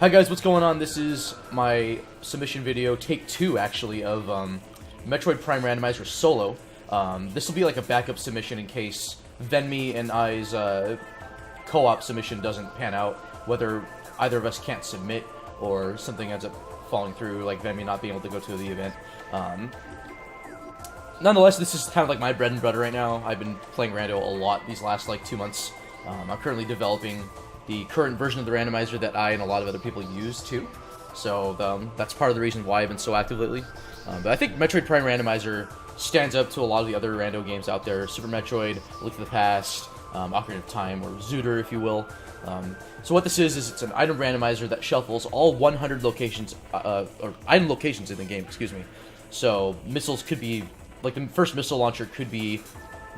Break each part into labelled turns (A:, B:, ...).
A: Hi guys, what's going on? This is my submission video, take 2 actually, of Metroid Prime Randomizer Solo. This will be like a backup submission in case Venmi and I's co-op submission doesn't pan out, whether either of us can't submit or something ends up falling through, like Venmi not being able to go to the event. Nonetheless, this is kind of like my bread and butter right now. I've been playing Rando a lot these last like 2 months. I'm currently developing the current version of the randomizer that I and a lot of other people use too. So that's part of the reason why I've been so active lately. But I think Metroid Prime Randomizer stands up to a lot of the other rando games out there. Super Metroid, Link to the Past, Ocarina of Time, or Zooter, if you will. So what this is it's an item randomizer that shuffles all 100 locations, or item locations in the game, excuse me. So missiles could be, like the first missile launcher could be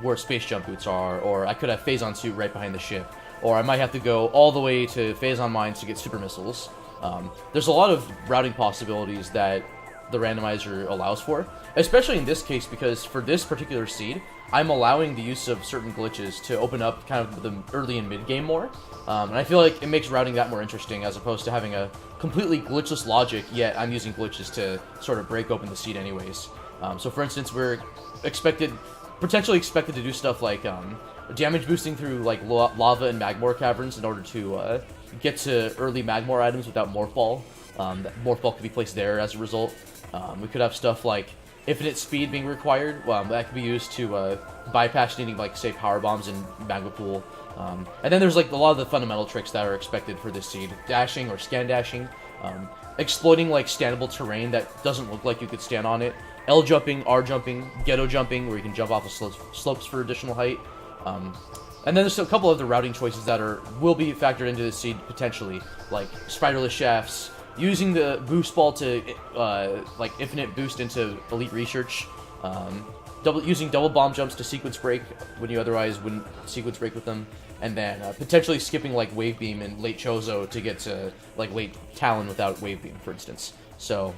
A: where space jump boots are, or I could have Phazon suit right behind the ship. Or I might have to go all the way to Phazon Mines to get super missiles. There's a lot of routing possibilities that the randomizer allows for, especially in this case because for this particular seed, I'm allowing the use of certain glitches to open up kind of the early and mid game more. And I feel like it makes routing that more interesting as opposed to having a completely glitchless logic, yet I'm using glitches to sort of break open the seed anyways. So for instance, we're potentially expected to do stuff like damage boosting through like lava and Magmoor caverns in order to get to early Magmoor items without Morph Ball. That Morph Ball could be placed there as a result. We could have stuff like infinite speed being required. That could be used to bypass needing like say power bombs in Magma Pool. And then there's like a lot of the fundamental tricks that are expected for this seed: dashing or scan dashing, exploiting like standable terrain that doesn't look like you could stand on it, L jumping, R jumping, ghetto jumping, where you can jump off of slopes for additional height. And then there's a couple of the routing choices that will be factored into the seed potentially, like spiderless shafts, using the boost ball to like infinite boost into elite research, using double bomb jumps to sequence break when you otherwise wouldn't sequence break with them, and then potentially skipping like wave beam in late Chozo to get to like late Talon without wave beam, for instance. So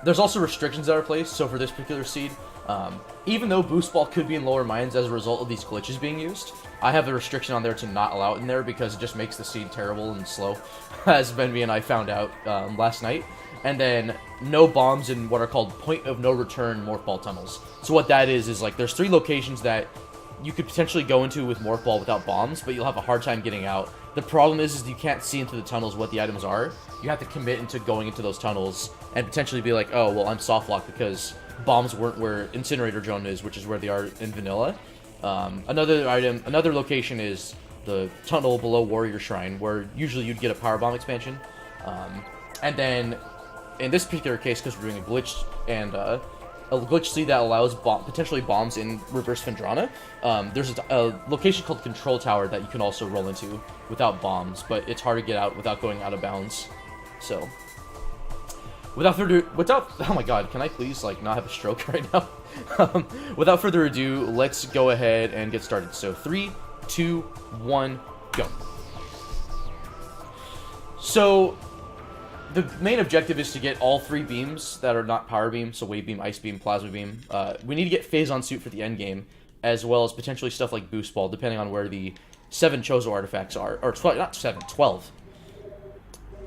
A: there's also restrictions that are placed. So for this particular seed, even though Boost Ball could be in lower mines as a result of these glitches being used, I have a restriction on there to not allow it in there because it just makes the seed terrible and slow, as Benvi and I found out last night. And then no bombs in what are called point of no return Morph Ball tunnels. So what that is like there's 3 locations that you could potentially go into with Morph Ball without bombs, but you'll have a hard time getting out. The problem is you can't see into the tunnels what the items are. You have to commit into going into those tunnels and potentially be like, oh, well, I'm soft locked because bombs weren't where Incinerator Drone is, which is where they are in vanilla. Another location is the tunnel below Warrior Shrine, where usually you'd get a power bomb expansion. And then in this particular case, because we're doing a glitch and a glitch seed that allows potentially bombs in reverse Phendrana, there's a location called Control Tower that you can also roll into without bombs, but it's hard to get out without going out of bounds. So without further oh my god, can I please like not have a stroke right now? Without further ado, let's go ahead and get started. So 3, 2, 1, go. So the main objective is to get all 3 beams that are not power beam, so wave beam, ice beam, plasma beam. We need to get Phazon suit for the end game, as well as potentially stuff like boost ball, depending on where the 7 Chozo artifacts are, or 12, not 7, 12.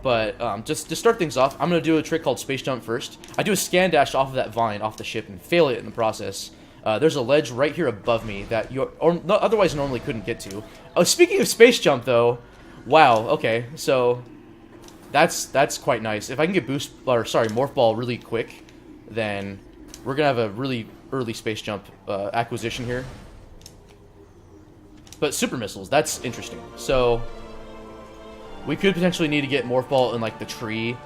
A: But just to start things off, I'm going to do a trick called Space Jump first. I do a scan dash off of that vine, off the ship, and fail it in the process. There's a ledge right here above me that you otherwise normally couldn't get to. Oh, speaking of Space Jump, though, wow, okay, so that's quite nice. If I can get Morph Ball really quick, then we're going to have a really early Space Jump acquisition here. But Super Missiles, that's interesting. So we could potentially need to get Morph Ball in, like, the tree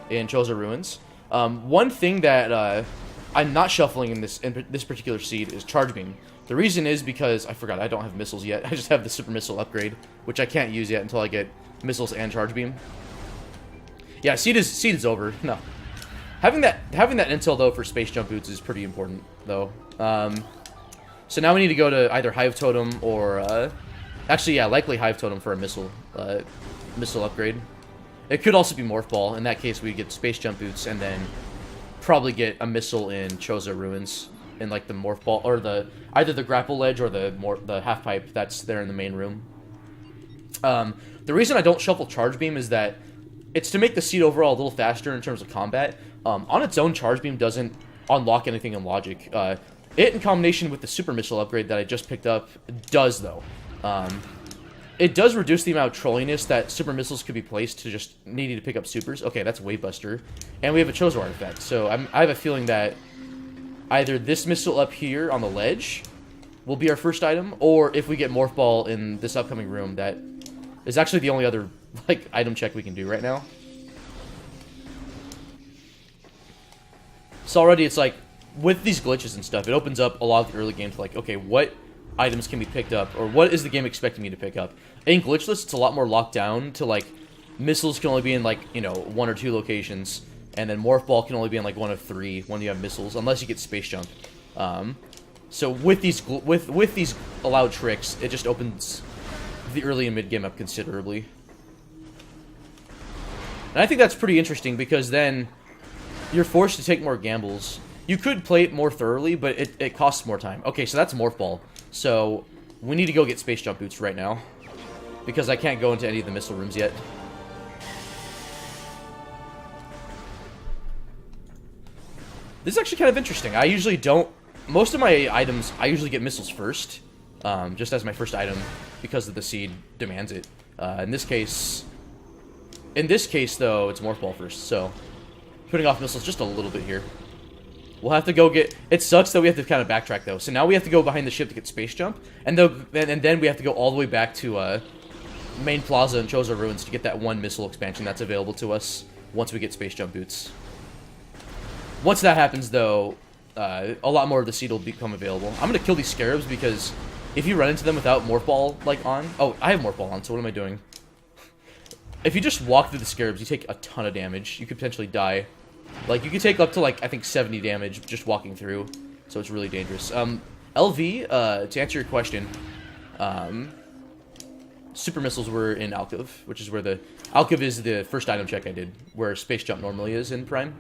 A: in Chozo Ruins. One thing that I'm not shuffling in this particular seed is Charge Beam. The reason is because, I forgot, I don't have missiles yet. I just have the Super Missile upgrade, which I can't use yet until I get missiles and Charge Beam. Yeah, seed is over. No. Having that intel, though, for Space Jump Boots is pretty important, though. So now we need to go to either Hive Totem or, actually, yeah, likely Hive Totem for a missile upgrade. It could also be Morph Ball. In that case, we get Space Jump Boots and then probably get a missile in Chozo Ruins in like the Morph Ball, or either the grapple ledge or the half pipe that's there in the main room. The reason I don't shuffle Charge Beam is that it's to make the seed overall a little faster in terms of combat. On its own, Charge Beam doesn't unlock anything in logic. It, in combination with the Super Missile upgrade that I just picked up, does, though. It does reduce the amount of trolliness that Super Missiles could be placed to just needing to pick up Supers. Okay, that's Wave Buster. And we have a Chozo artifact, so I have a feeling that either this missile up here on the ledge will be our first item, or if we get Morph Ball in this upcoming room, that is actually the only other, like, item check we can do right now. So already it's like, with these glitches and stuff, it opens up a lot of the early game to like, okay, what items can be picked up, or what is the game expecting me to pick up? In glitchless, it's a lot more locked down to like, missiles can only be in like, you know, 1 or 2 locations, and then Morph Ball can only be in like 1 of 3 when you have missiles, unless you get Space Jump. So with these with these allowed tricks, it just opens the early and mid game up considerably. And I think that's pretty interesting because then you're forced to take more gambles. You could play it more thoroughly, but it costs more time. Okay, so that's Morph Ball. So we need to go get Space Jump Boots right now, because I can't go into any of the missile rooms yet. This is actually kind of interesting. I usually don't... Most of my items, I usually get missiles first, just as my first item, because of the seed demands it. In this case, though, it's Morph Ball first, so putting off missiles just a little bit here. We'll have to go get... It sucks that we have to kind of backtrack, though. So now we have to go behind the ship to get Space Jump, and then we have to go all the way back to Main Plaza and Chozo Ruins to get that one missile expansion that's available to us once we get Space Jump Boots. Once that happens, though, a lot more of the seed will become available. I'm going to kill these Scarabs because if you run into them without Morph Ball, like, on... Oh, I have Morph Ball on, so what am I doing? If you just walk through the Scarabs, you take a ton of damage. You could potentially die. Like, you could take up to, like, I think 70 damage just walking through. So it's really dangerous. LV, to answer your question, Super Missiles were in Alcove, which is where the... Alcove is the first item check I did, where Space Jump normally is in Prime.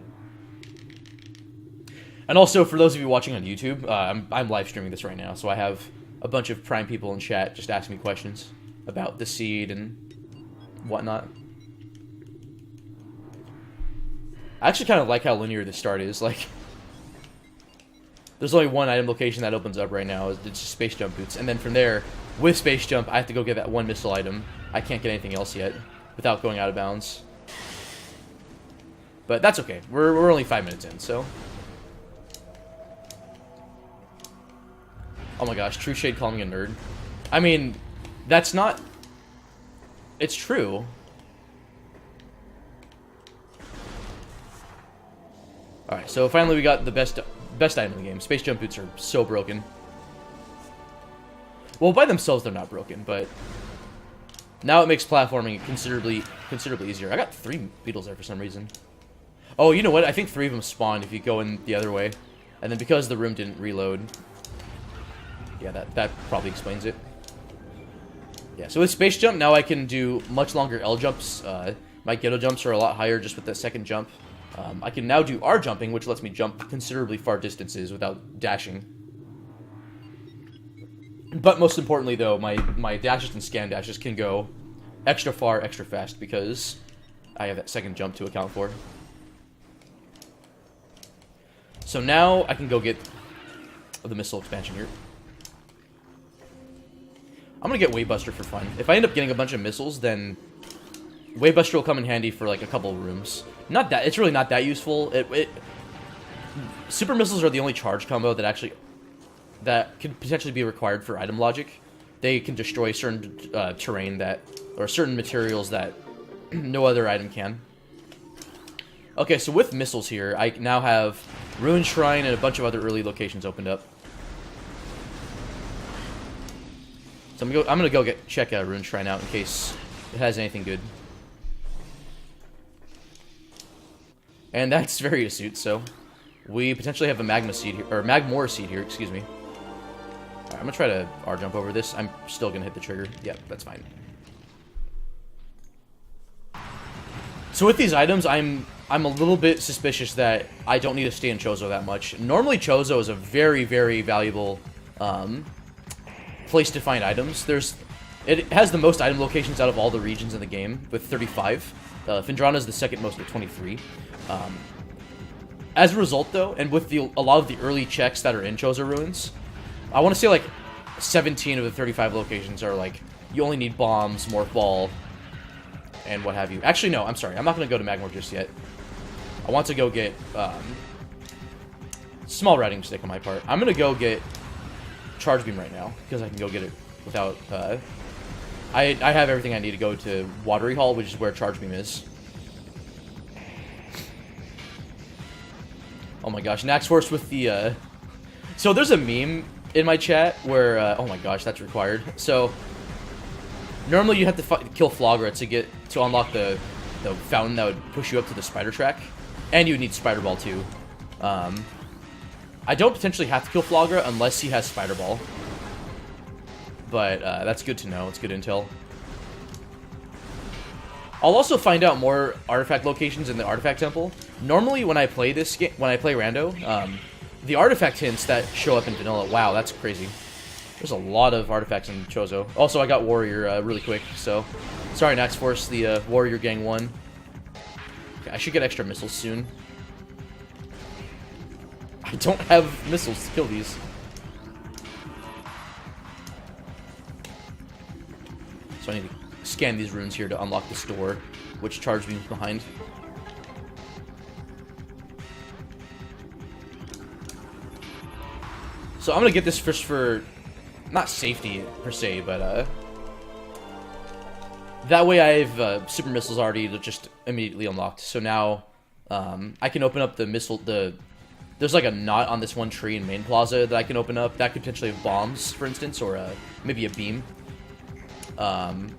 A: And also, for those of you watching on YouTube, I'm live streaming this right now, so I have a bunch of Prime people in chat just asking me questions about the seed and whatnot. I actually kind of like how linear the start is. Like, there's only one item location that opens up right now. It's just Space Jump Boots. And then from there, with Space Jump, I have to go get that one missile item. I can't get anything else yet without going out of bounds. But that's okay. We're only 5 minutes in, so... Oh my gosh, True Shade calling me a nerd. I mean, that's not... It's true. Alright, so finally we got the best item in the game. Space Jump Boots are so broken. Well, by themselves they're not broken, but... Now it makes platforming considerably easier. I got 3 beetles there for some reason. Oh, you know what? I think 3 of them spawned if you go in the other way. And then because the room didn't reload... Yeah, that probably explains it. Yeah, so with Space Jump, now I can do much longer L jumps. My Ghetto jumps are a lot higher just with that second jump. I can now do R jumping, which lets me jump considerably far distances without dashing. But most importantly, though, my dashes and scan dashes can go extra far, extra fast, because I have that second jump to account for. So now I can go get the missile expansion here. I'm gonna get Wave Buster for fun. If I end up getting a bunch of missiles, then Wave Buster will come in handy for like a couple of rooms. Not that it's really not that useful. Super Missiles are the only charge combo that could potentially be required for item logic. They can destroy certain terrain or certain materials that no other item can. Okay, so with missiles here, I now have Ruin Shrine and a bunch of other early locations opened up. So I'm gonna go check Ruin Shrine out in case it has anything good. And that's very astute, so we potentially have a Magma seed here, or Magmoor seed here, excuse me. Alright, I'm gonna try to R jump over this. I'm still gonna hit the trigger. Yep, that's fine. So with these items, I'm a little bit suspicious that I don't need to stay in Chozo that much. Normally Chozo is a very, very valuable place to find items. It has the most item locations out of all the regions in the game, with 35. Phendrana is the second most at 23. As a result, though, and with a lot of the early checks that are in Chozo Ruins, I want to say like 17 of the 35 locations are like, you only need bombs, morph ball, and what have you. Actually, no, I'm sorry. I'm not going to go to Magmoor just yet. I want to go get... small routing mistake on my part. I'm going to go get Charge Beam right now, because I can go get it without... I have everything I need to go to Watery Hall, which is where Charge Beam is. Oh my gosh, Nax Force with the... So there's a meme in my chat where... oh my gosh, that's required. So, normally you have to kill Flagra to unlock the fountain that would push you up to the spider track. And you would need Spider Ball too. I don't potentially have to kill Flagra unless he has Spider Ball. But that's good to know. It's good intel. I'll also find out more artifact locations in the artifact temple. Normally, when I play this game, when I play Rando, the artifact hints that show up in vanilla. Wow, that's crazy. There's a lot of artifacts in Chozo. Also, I got Warrior really quick, so sorry, Nax Force. The Warrior Gang won. Okay, I should get extra missiles soon. I don't have missiles to kill these. So I need to scan these runes here to unlock this door, which Charge Beam's behind. So I'm gonna get this first for, not safety per se, but that way I have super missiles already just immediately unlocked. So now I can open up the missile. There's like a knot on this one tree in Main Plaza that I can open up. That could potentially have bombs, for instance, or maybe a beam. I'm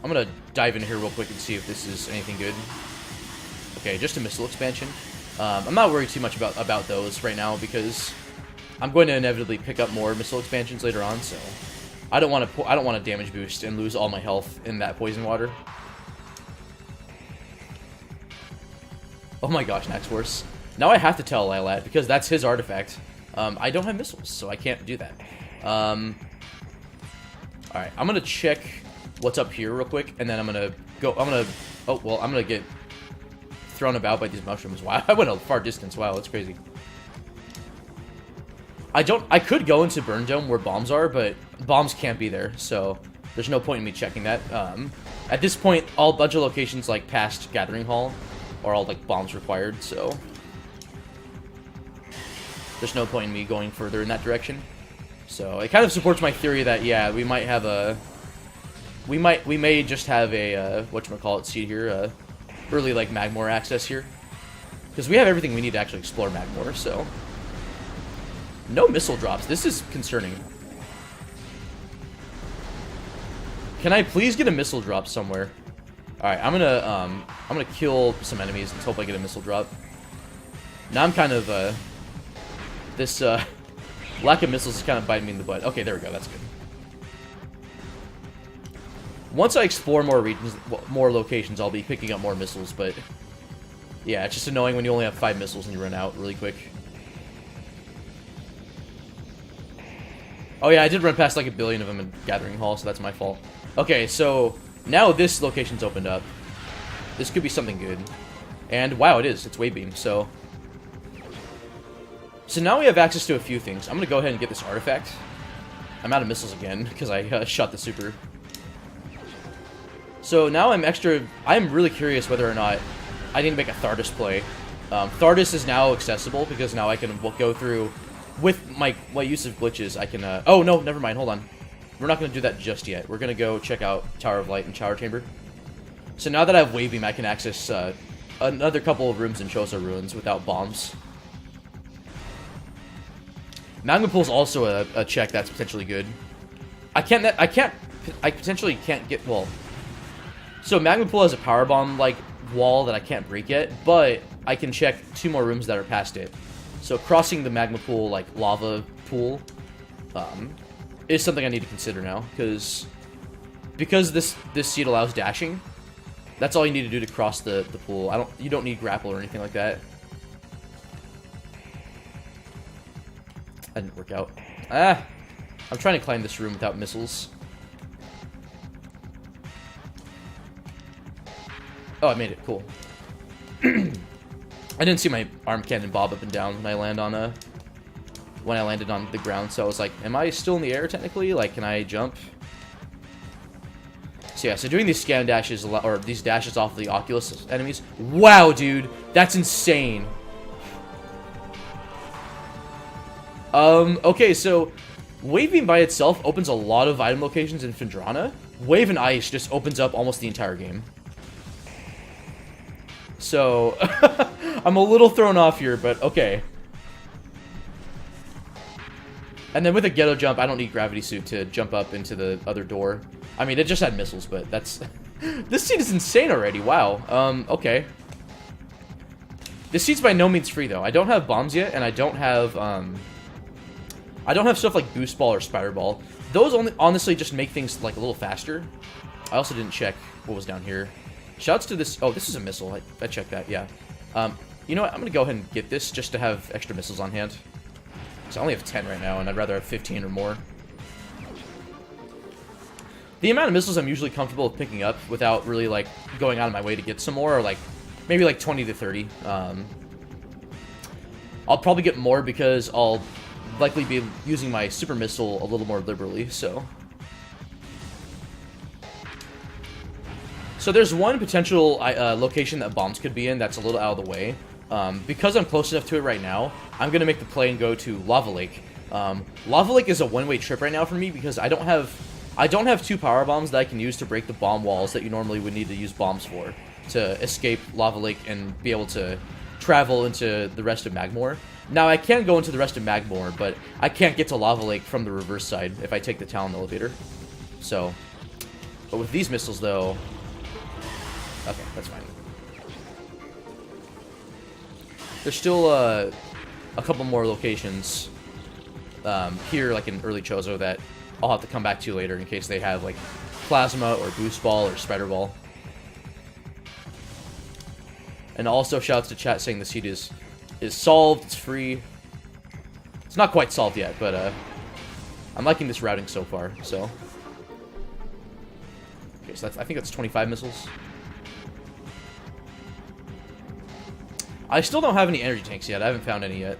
A: gonna dive in here real quick and see if this is anything good. Okay, just a missile expansion. I'm not worried too much about those right now because I'm going to inevitably pick up more missile expansions later on. So I don't want to damage boost and lose all my health in that poison water. Oh my gosh, Nax Force. Now I have to tell Lilat because that's his artifact. I don't have missiles, so I can't do that. Alright, I'm gonna check what's up here real quick, and then I'm gonna get thrown about by these mushrooms. Wow, I went a far distance. Wow, that's crazy. I could go into Burn Dome where bombs are, but bombs can't be there, so there's no point in me checking that. At this point, all bunch of locations like past Gathering Hall are all like bombs required, so there's no point in me going further in that direction. So it kind of supports my theory that yeah, we might have a we may just have a whatchamacallit seed here, early like Magmoor access here, because we have everything we need to actually explore Magmoor. So no missile drops. This is concerning. Can I please get a missile drop somewhere? All right, I'm gonna kill some enemies and hope I get a missile drop. Now I'm kind of this lack of missiles is kind of biting me in the butt. Okay, there we go. That's good. Once I explore more regions, more locations, I'll be picking up more missiles. But yeah, it's just annoying when you only have 5 missiles and you run out really quick. Oh yeah, I did run past like 1 billion of them in Gathering Hall, so that's my fault. Okay, so now this location's opened up. This could be something good. And wow, it is. It's Wave Beam, so now we have access to a few things. I'm going to go ahead and get this artifact. I'm out of missiles again because I shot the super. So now I'm really curious whether or not I need to make a Thardus play. Thardus is now accessible because now I can go through, with my use of glitches, I can, oh no, never mind, hold on. We're not going to do that just yet. We're going to go check out Tower of Light and Shower Chamber. So now that I have Wave Beam, I can access another couple of rooms in Chozo Ruins without bombs. Magma Pool's also a check that's potentially good. I potentially can't get, well, so Magma Pool has a power bomb like wall that I can't break yet, but I can check 2 more rooms that are past it. So crossing the Magma Pool like lava pool is something I need to consider now, because this seed allows dashing. That's all you need to do to cross the pool. You don't need grapple or anything like that. That didn't work out. I'm trying to climb this room without missiles. Oh, I made it. Cool. I didn't see my arm cannon bob up and down when I landed on the ground, so I was like, am I still in the air technically? Like, can I jump? So yeah, so doing these scan dashes, or these dashes off the Oculus enemies. Wow, dude, that's insane. Okay, so Wave Beam by itself opens a lot of item locations in Phendrana. Wave and Ice just opens up almost the entire game. So, I'm a little thrown off here, but okay. And then with a Ghetto Jump, I don't need Gravity Suit to jump up into the other door. I mean, it just had missiles, but that's... This seat is insane already, wow. Okay. This seat's by no means free, though. I don't have bombs yet, and I don't have stuff like Boost Ball or Spider Ball. Those only honestly just make things, like, a little faster. I also didn't check what was down here. Shouts to this... Oh, this is a missile. I checked that, yeah. You know what? I'm gonna go ahead and get this just to have extra missiles on hand. So I only have 10 right now, and I'd rather have 15 or more. The amount of missiles I'm usually comfortable with picking up without really, like, going out of my way to get some more are, like, maybe, like, 20 to 30. I'll probably get more because I'll likely be using my super missile a little more liberally, so... So there's one potential location that bombs could be in that's a little out of the way. Because I'm close enough to it right now, I'm going to make the play and go to Lava Lake. Lava Lake is a one-way trip right now for me because I don't have 2 power bombs that I can use to break the bomb walls that you normally would need to use bombs for to escape Lava Lake and be able to travel into the rest of Magmoor. Now, I can go into the rest of Magmoor, but I can't get to Lava Lake from the reverse side if I take the Talon elevator. So, but with these missiles, though... Okay, that's fine. There's still a couple more locations here, like in early Chozo, that I'll have to come back to later in case they have, like, Plasma or Boost Ball or Spider Ball. And also shouts to chat saying the seed is solved, it's free. It's not quite solved yet, but I'm liking this routing so far, so. Okay, so I think that's 25 missiles. I still don't have any energy tanks yet. I haven't found any yet.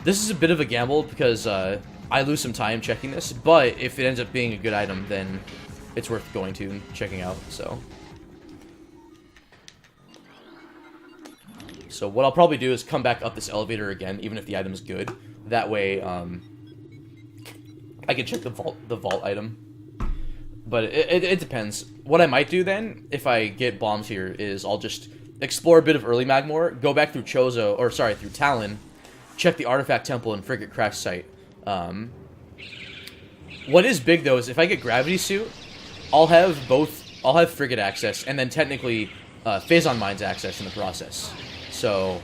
A: This is a bit of a gamble because I lose some time checking this, but if it ends up being a good item, then it's worth going to and checking out, so. So what I'll probably do is come back up this elevator again, even if the item is good. That way, I can check the vault item. But it depends. What I might do then, if I get bombs here, is I'll just explore a bit of early Magmoor, go back through Chozo, or sorry, through Talon, check the Artifact Temple and Frigate Crash Site. What is big, though, is if I get Gravity Suit, I'll have Frigate access, and then technically Phazon Mines access in the process. So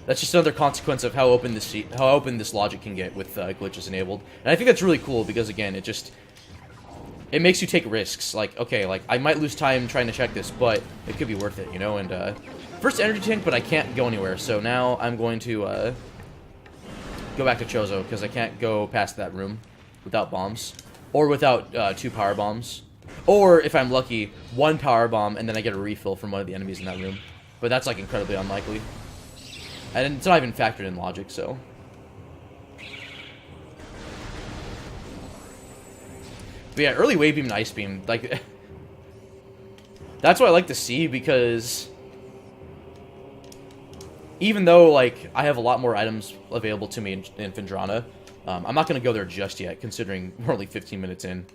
A: that's just another consequence of how open this logic can get with glitches enabled. And I think that's really cool because, again, it makes you take risks. Like, okay, like, I might lose time trying to check this, but it could be worth it, you know? And, first energy tank, but I can't go anywhere. So now I'm going to, go back to Chozo, because I can't go past that room without bombs. Or without, 2 power bombs. Or, if I'm lucky, 1 power bomb, and then I get a refill from one of the enemies in that room. But that's, like, incredibly unlikely. And it's not even factored in logic, so... But yeah, early Wave Beam and Ice Beam, like... That's what I like to see, because... Even though, like, I have a lot more items available to me in Phendrana, I'm not going to go there just yet, considering we're only 15 minutes in.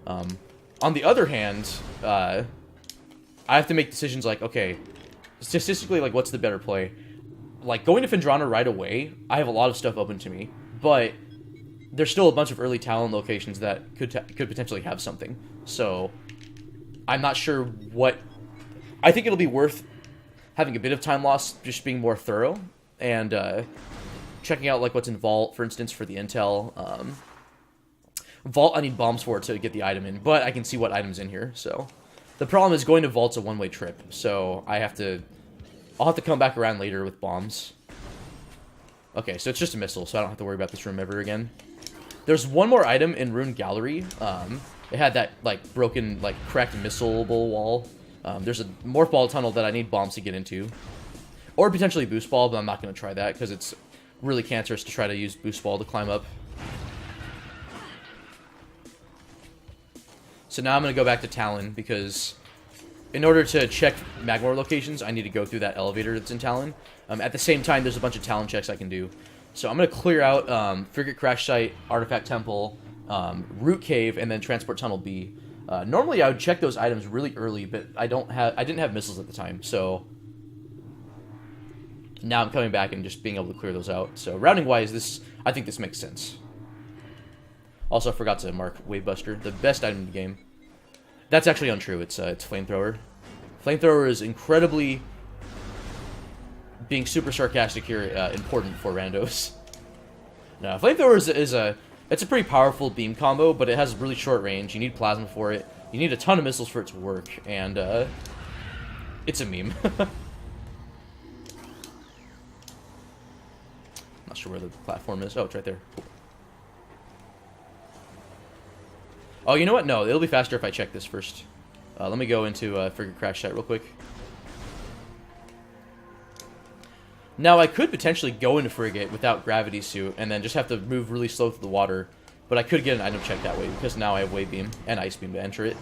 A: On the other hand, I have to make decisions like, okay, statistically, like, what's the better play? Like, going to Phendrana right away, I have a lot of stuff open to me, but there's still a bunch of early Talon locations that could potentially have something. So, I'm not sure what... I think it'll be worth having a bit of time loss, just being more thorough, and checking out, like, what's in Vault, for instance, for the intel. Vault, I need bombs for to get the item in, but I can see what item's in here, so... The problem is going to Vault's a one-way trip, so I'll have to come back around later with bombs. Okay, so it's just a missile, so I don't have to worry about this room ever again. There's one more item in Rune Gallery. It had that, like, broken, like, cracked missile-able wall. There's a morph ball tunnel that I need bombs to get into. Or potentially boost ball, but I'm not going to try that because it's really cancerous to try to use boost ball to climb up. So now I'm going to go back to Talon because in order to check Magmoor locations, I need to go through that elevator that's in Talon. At the same time, there's a bunch of Talon checks I can do. So I'm going to clear out Frigate Crash Site, Artifact Temple, Root Cave, and then Transport Tunnel B. Normally I would check those items really early, but I didn't have missiles at the time, so now I'm coming back and just being able to clear those out. So routing wise, I think this makes sense. Also, I forgot to mark Wavebuster, the best item in the game. That's actually untrue. It's Flamethrower. Flamethrower is incredibly, being super sarcastic here, important for randos. No, Flamethrower it's a pretty powerful beam combo, but it has really short range. You need plasma for it. You need a ton of missiles for it to work, and it's a meme. Not sure where the platform is. Oh, it's right there. Cool. Oh, you know what? No, it'll be faster if I check this first. Let me go into Frigate Crash Site real quick. Now, I could potentially go into Frigate without Gravity Suit and then just have to move really slow through the water. But I could get an item check that way because now I have Wave Beam and Ice Beam to enter it.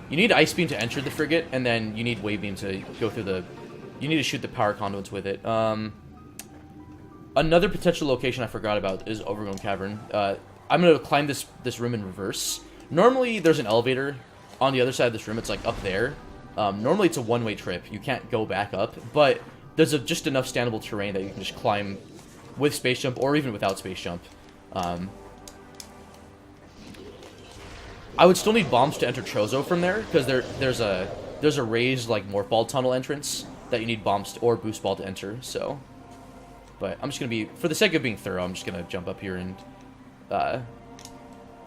A: You need Ice Beam to enter the Frigate, and then you need Wave Beam to go through the... You need to shoot the power conduits with it. Another potential location I forgot about is Overgrown Cavern. I'm going to climb this room in reverse. Normally, there's an elevator on the other side of this room. It's, like, up there. Normally, it's a one-way trip. You can't go back up. But there's just enough standable terrain that you can just climb with Space Jump or even without Space Jump. I would still need bombs to enter Chozo from there, because there's a raised, like, Morph Ball tunnel entrance that you need bombs or Boost Ball to enter, so... But I'm just going to be... For the sake of being thorough, I'm just going to jump up here and...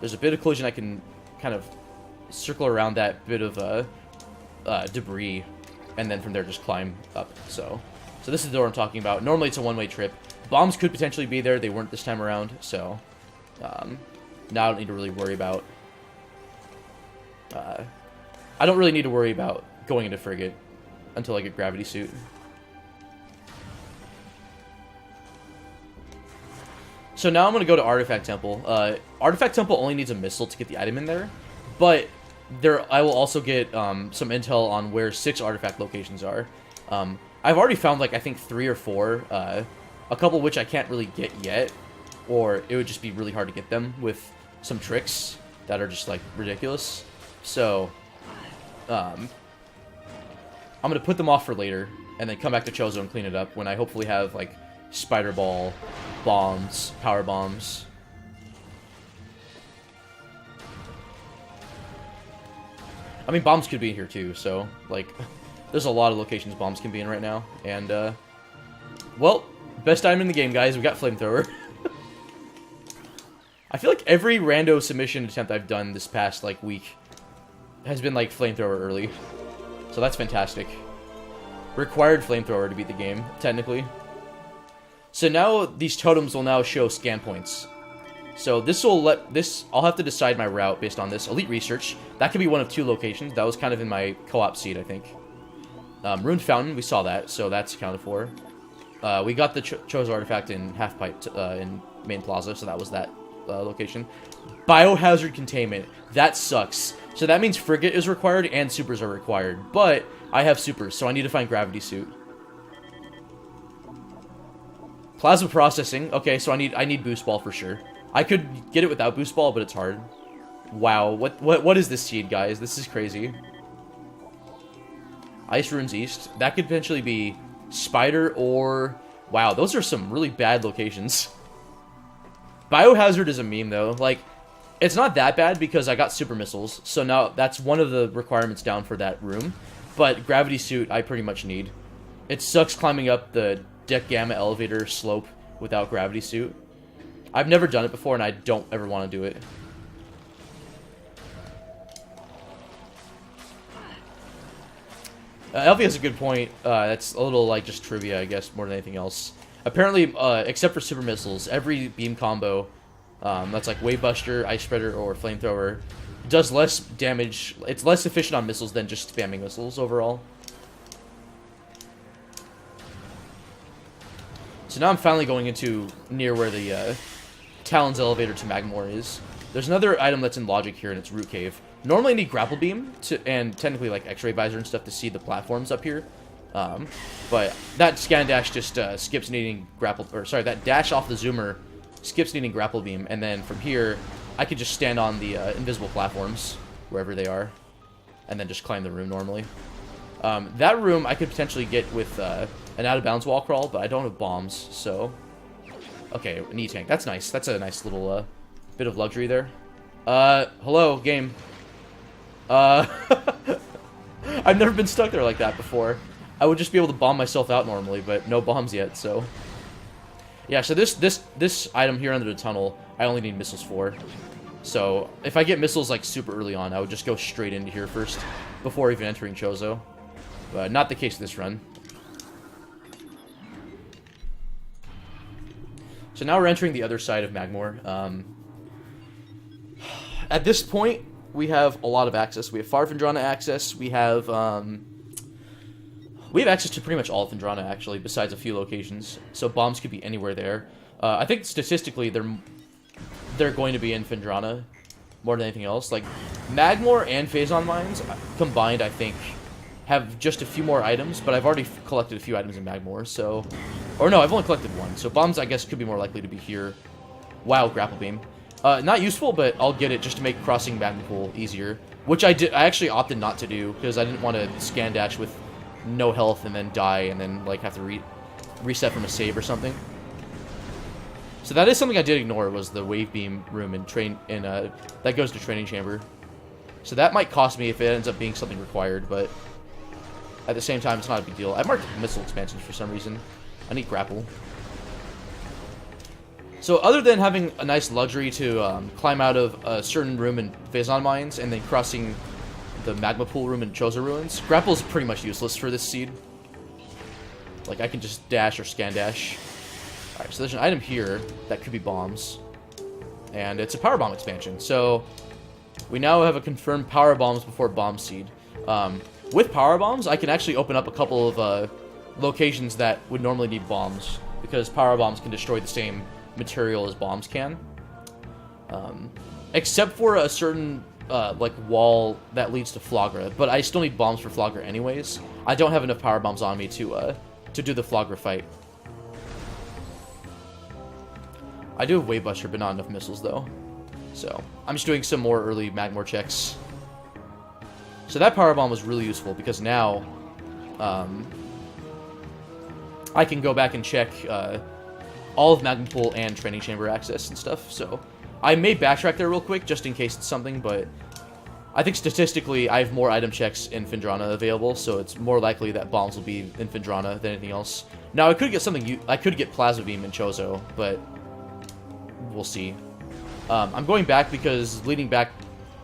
A: there's a bit of collision I can kind of circle around that bit of debris, and then from there just climb up. So this is the door I'm talking about. Normally it's a one-way trip. Bombs could potentially be there. They weren't this time around, so now I don't need to really worry about... I don't really need to worry about going into Frigate until I get Gravity Suit. So now I'm going to go to Artifact Temple. Artifact Temple only needs a missile to get the item in there, but I will also get some intel on where 6 artifact locations are. I've already found, like, I think 3 or 4, a couple which I can't really get yet, or it would just be really hard to get them with some tricks that are just, like, ridiculous. So, I'm going to put them off for later, and then come back to Chozo and clean it up when I hopefully have, like, Spider Ball, bombs, power bombs. I mean, bombs could be in here too, so, like, there's a lot of locations bombs can be in right now. And, well, best item in the game, guys. We got Flamethrower. I feel like every rando submission attempt I've done this past, like, week has been, like, Flamethrower early. So that's fantastic. Required Flamethrower to beat the game, technically. So now these totems will now show scan points. So I'll have to decide my route based on this. Elite Research, that could be one of 2 locations. That was kind of in my co-op seed, I think. Ruined Fountain, we saw that, so that's accounted for. We got the Chozo artifact in Half-Pipe in Main Plaza, so that was that location. Biohazard Containment, that sucks. So that means Frigate is required and Supers are required. But I have Supers, so I need to find Gravity Suit. Plasma Processing. Okay, so I need Boost Ball for sure. I could get it without Boost Ball, but it's hard. Wow, what is this seed, guys? This is crazy. Ice Ruins East. That could potentially be Spider or... Wow, those are some really bad locations. Biohazard is a meme, though. Like, it's not that bad because I got Super Missiles, so now that's one of the requirements down for that room. But Gravity Suit, I pretty much need. It sucks climbing up the Deck Gamma elevator slope without Gravity Suit. I've never done it before, and I don't ever want to do it. Elfie has a good point. That's a little, like, just trivia, I guess, more than anything else. Apparently, except for Super Missiles, every beam combo That's like Wave Buster, Ice Spreader, or Flamethrower. It does less damage. It's less efficient on missiles than just spamming missiles overall. So now I'm finally going into near where the Talons elevator to Magmoor is. There's another item that's in logic here, and it's Root Cave. Normally I need Grapple Beam and technically like X-Ray Visor and stuff to see the platforms up here. But that Scan Dash just skips needing Grapple, or sorry, that dash off the Zoomer skips needing Grapple Beam, and then from here I could just stand on the invisible platforms wherever they are, and then just climb the room normally. That room I could potentially get with an out-of-bounds wall crawl, but I don't have bombs, so... Okay, knee tank. That's nice. That's a nice little bit of luxury there. Hello, game. I've never been stuck there like that before. I would just be able to bomb myself out normally, but no bombs yet, so... Yeah, so this item here under the tunnel, I only need missiles for. So, if I get missiles, like, super early on, I would just go straight into here first, before even entering Chozo. But not the case this run. So now we're entering the other side of Magmoor. At this point, we have a lot of access. We have Far Phendrana access. We have access to pretty much all of Phendrana, actually, besides a few locations. So bombs could be anywhere there. I think statistically, they're going to be in Phendrana more than anything else. Like, Magmoor and Phazon Mines combined, I think, have just a few more items, but I've already collected a few items in Magmoor, so... Or no, I've only collected one, so bombs, I guess, could be more likely to be here. Wow, Grapple Beam. Not useful, but I'll get it just to make crossing Magmoor easier. Which I actually opted not to do, because I didn't want to Scan Dash with no health and then die, and then, like, have to reset from a save or something. So that is something I did ignore, was the Wave Beam room that goes to Training Chamber. So that might cost me if it ends up being something required, but... At the same time, it's not a big deal. I marked missile expansions for some reason. I need grapple. So other than having a nice luxury to climb out of a certain room in Phazon Mines and then crossing the magma pool room in Chozo Ruins, grapple is pretty much useless for this seed. Like, I can just dash or Scan Dash. Alright, so there's an item here that could be bombs. And it's a power bomb expansion. So we now have a confirmed power bombs before bomb seed. With power bombs, I can actually open up a couple of locations that would normally need bombs, because power bombs can destroy the same material as bombs can. Except for a certain like wall that leads to Flagra, but I still need bombs for Flagra anyways. I don't have enough power bombs on me to do the Flagra fight. I do have Wave Buster, but not enough missiles though. So I'm just doing some more early Magmoor checks. So that power bomb was really useful because now I can go back and check all of Magma Pool and Training Chamber access and stuff. So I may backtrack there real quick just in case it's something, but I think statistically I have more item checks in Phendrana available, so it's more likely that bombs will be in Phendrana than anything else. Now I could get something. I could get Plasma Beam in Chozo, but we'll see. I'm going back because leading back.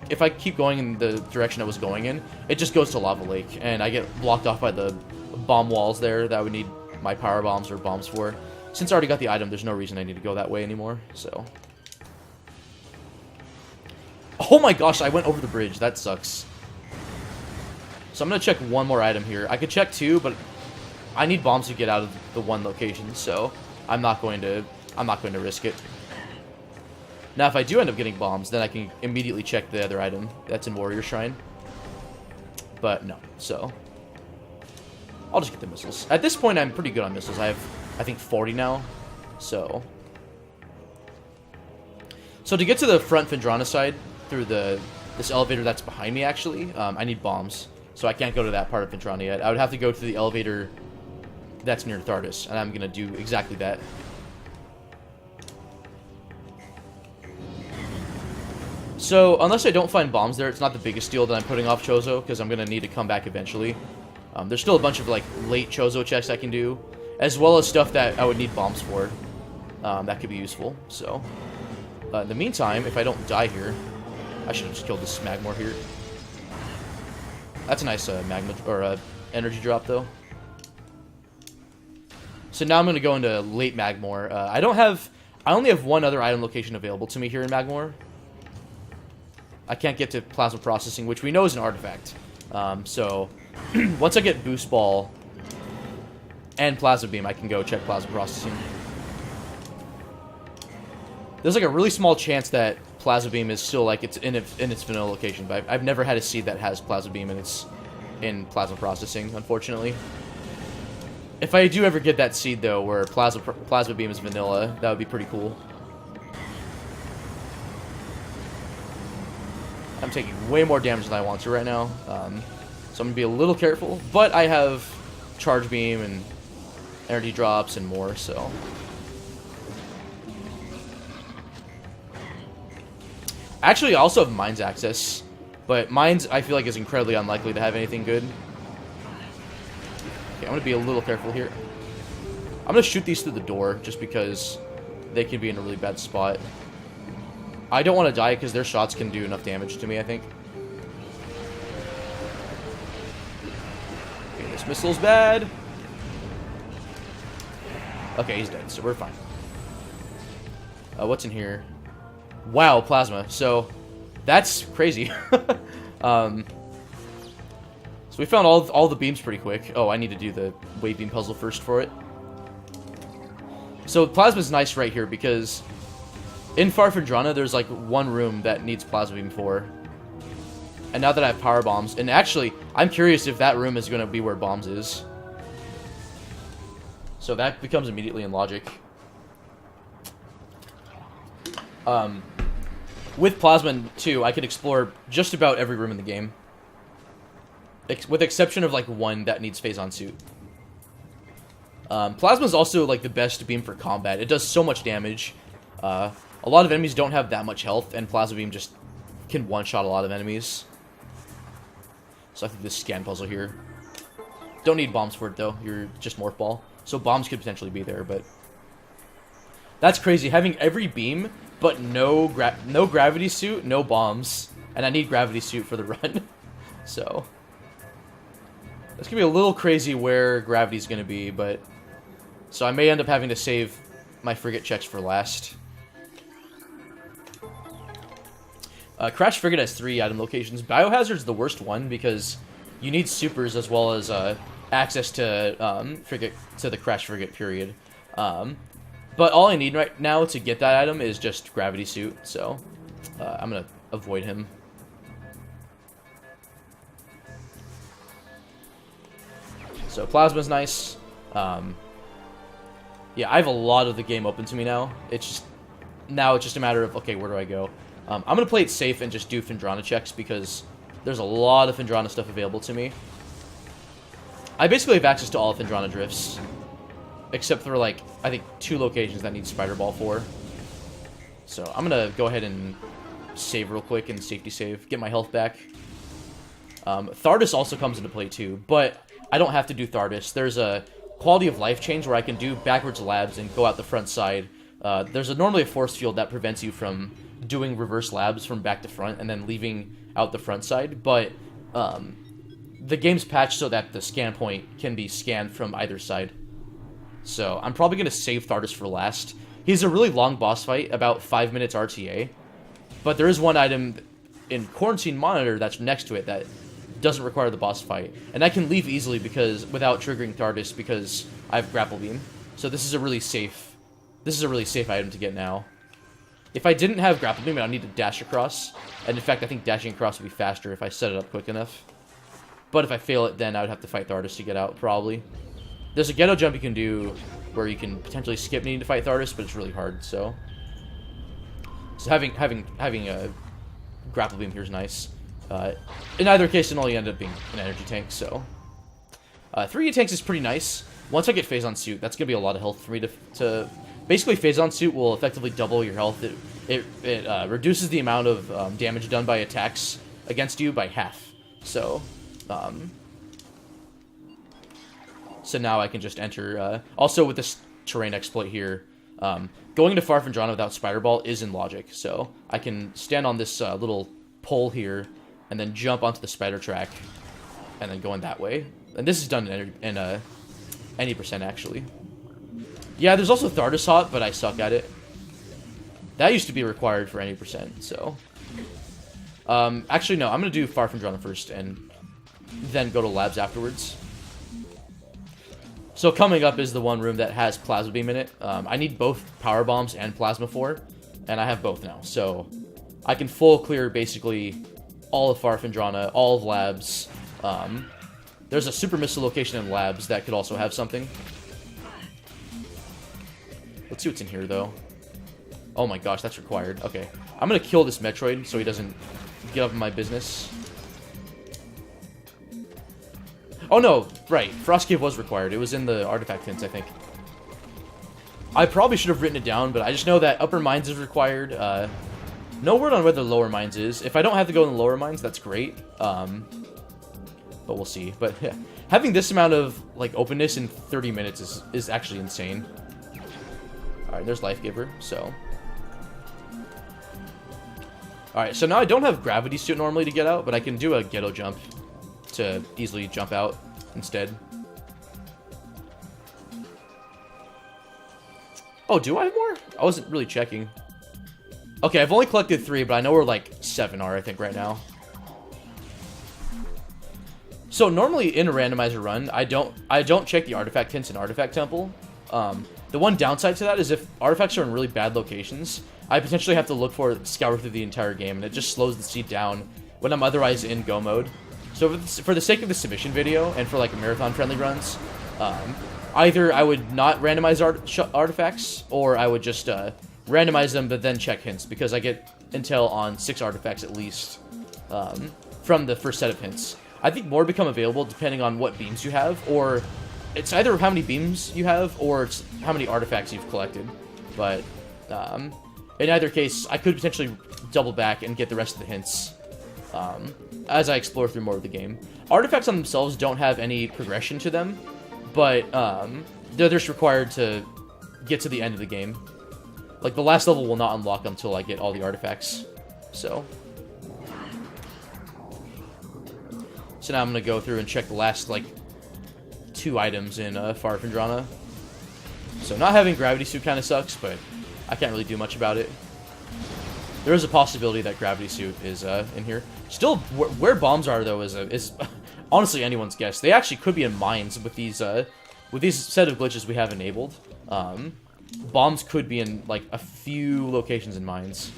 A: If I keep going in the direction I was going in, it just goes to Lava Lake, and I get blocked off by the bomb walls there that I would need my power bombs or bombs for. Since I already got the item, there's no reason I need to go that way anymore, so... Oh my gosh, I went over the bridge. That sucks. So I'm gonna check one more item here. I could check two, but I need bombs to get out of the one location, so I'm not going to risk it. Now, if I do end up getting bombs, then I can immediately check the other item that's in Warrior Shrine. But no, so... I'll just get the missiles. At this point, I'm pretty good on missiles. I have, I think, 40 now, so... So to get to the front Phendrana side, through this elevator that's behind me, actually, I need bombs. So I can't go to that part of Phendrana yet. I would have to go to the elevator that's near Thardus, and I'm going to do exactly that. So, unless I don't find bombs there, it's not the biggest deal that I'm putting off Chozo, because I'm going to need to come back eventually. There's still a bunch of, like, late Chozo checks I can do, as well as stuff that I would need bombs for. That could be useful, so... in the meantime, if I don't die here, I should have just killed this Magmoor here. That's a nice energy drop, though. So now I'm going to go into late Magmoor. I don't have I only have one other item location available to me here in Magmoor. I can't get to plasma processing, which we know is an artifact. So once I get boost ball and plasma beam, I can go check plasma processing. There's like a really small chance that plasma beam is still like it's in its vanilla location, but I've never had a seed that has plasma beam and it's in plasma processing, unfortunately. If I do ever get that seed though, where plasma beam is vanilla, that would be pretty cool. I'm taking way more damage than I want to right now, so I'm gonna be a little careful. But I have charge beam and energy drops and more, so. Actually, I also have Mines access, but Mines I feel like is incredibly unlikely to have anything good. Okay, I'm going to be a little careful here. I'm going to shoot these through the door, just because they can be in a really bad spot. I don't want to die, because their shots can do enough damage to me, I think. Okay, this missile's bad. Okay, he's dead, so we're fine. What's in here? Wow, plasma. So, that's crazy. So we found all the beams pretty quick. Oh, I need to do the wave beam puzzle first for it. So plasma's nice right here because in Phendrana there's like one room that needs plasma beam for. And now that I have power bombs, and actually I'm curious if that room is going to be where bombs is. So that becomes immediately in logic. With Plasma, too, I could explore just about every room in the game. With the exception of, like, one that needs Phazon suit. Plasma's also, like, the best beam for combat. It does so much damage. A lot of enemies don't have that much health, and Plasma Beam just can one-shot a lot of enemies. So I think this scan puzzle here. Don't need bombs for it, though. You're just Morph Ball. So bombs could potentially be there, but... That's crazy. Having every beam, but no gravity suit, no bombs. And I need gravity suit for the run. So... It's going to be a little crazy where gravity's going to be, but... So I may end up having to save my Frigate checks for last. Crash Frigate has 3 item locations. Biohazard's the worst one because you need supers as well as access to Frigate to the Crash Frigate period. But all I need right now to get that item is just Gravity Suit, so I'm going to avoid him. So Plasma's nice. Yeah, I have a lot of the game open to me now. It's just a matter of, okay, where do I go? I'm going to play it safe and just do Phendrana checks because there's a lot of Phendrana stuff available to me. I basically have access to all of Phendrana drifts. Except for, like, I think 2 locations that need Spider Ball for. So I'm going to go ahead and save real quick and safety save. Get my health back. Thardus also comes into play too, but I don't have to do Thardus. There's a quality of life change where I can do backwards labs and go out the front side. There's normally a force field that prevents you from doing reverse labs from back to front and then leaving out the front side, but the game's patched so that the scan point can be scanned from either side. So I'm probably going to save Thardus for last. He's a really long boss fight, about 5 minutes RTA, but there is one item in Quarantine Monitor that's next to it that doesn't require the boss fight, and I can leave easily because without triggering Thardus because I have Grapple Beam. So this is a really safe item to get now. If I didn't have Grapple Beam, I'd need to dash across, and in fact I think dashing across would be faster if I set it up quick enough. But if I fail it, then I would have to fight Thardus to get out, probably. There's a Ghetto Jump you can do where you can potentially skip needing to fight Thardus, but it's really hard, so... So having a Grapple Beam here is nice. In either case, it'll only end up being an energy tank, so... 3 tanks is pretty nice. Once I get Phazon Suit, that's going to be a lot of health for me to... Basically, Phazon Suit will effectively double your health. It reduces the amount of damage done by attacks against you by half. So, so now I can just enter... also, with this terrain exploit here, going to far Phendrana without Spider Ball is in logic. So, I can stand on this little pole here, and then jump onto the spider track, and then going that way. And this is done in any percent, actually. Yeah, there's also Thardus Hop, but I suck at it. That used to be required for any percent, so... actually, no, I'm going to do Far Phendrana first, and then go to labs afterwards. So coming up is the one room that has Plasma Beam in it. I need both Power Bombs and Plasma 4, and I have both now. So I can full clear basically all of Far Phendrana, all of labs. There's a Super Missile location in labs that could also have something. Let's see what's in here, though. Oh my gosh, that's required. Okay. I'm going to kill this Metroid so he doesn't get up in my business. Oh no, right. Frost Cave was required. It was in the artifact hints, I think. I probably should have written it down, but I just know that Upper Mines is required. No word on whether Lower Mines is. If I don't have to go in the Lower Mines, that's great. But we'll see. But yeah, having this amount of like openness in 30 minutes is actually insane. Alright, there's Life Giver, so... Alright, so now I don't have Gravity Suit normally to get out, but I can do a Ghetto Jump to easily jump out instead. Oh, do I have more? I wasn't really checking. Okay, I've only collected 3, but I know where like 7 are, I think, right now. So normally in a randomizer run, I don't check the artifact hints in Artifact Temple. The one downside to that is if artifacts are in really bad locations, I potentially have to scour through the entire game, and it just slows the seed down when I'm otherwise in go mode. So for the sake of the submission video, and for like marathon-friendly runs, either I would not randomize artifacts, or I would just randomize them, but then check hints, because I get intel on 6 artifacts at least from the first set of hints. I think more become available depending on what beams you have, or it's either how many beams you have, or it's how many artifacts you've collected. But in either case, I could potentially double back and get the rest of the hints as I explore through more of the game. Artifacts on themselves don't have any progression to them, but they're just required to get to the end of the game. Like, the last level will not unlock until I get all the artifacts. So now I'm going to go through and check the last, like, 2 items in Far Phendrana. So not having Gravity Suit kind of sucks, but I can't really do much about it. There is a possibility that Gravity Suit is in here. Still, where bombs are, though, is honestly anyone's guess. They actually could be in mines with these set of glitches we have enabled. Bombs could be in, like, a few locations in mines.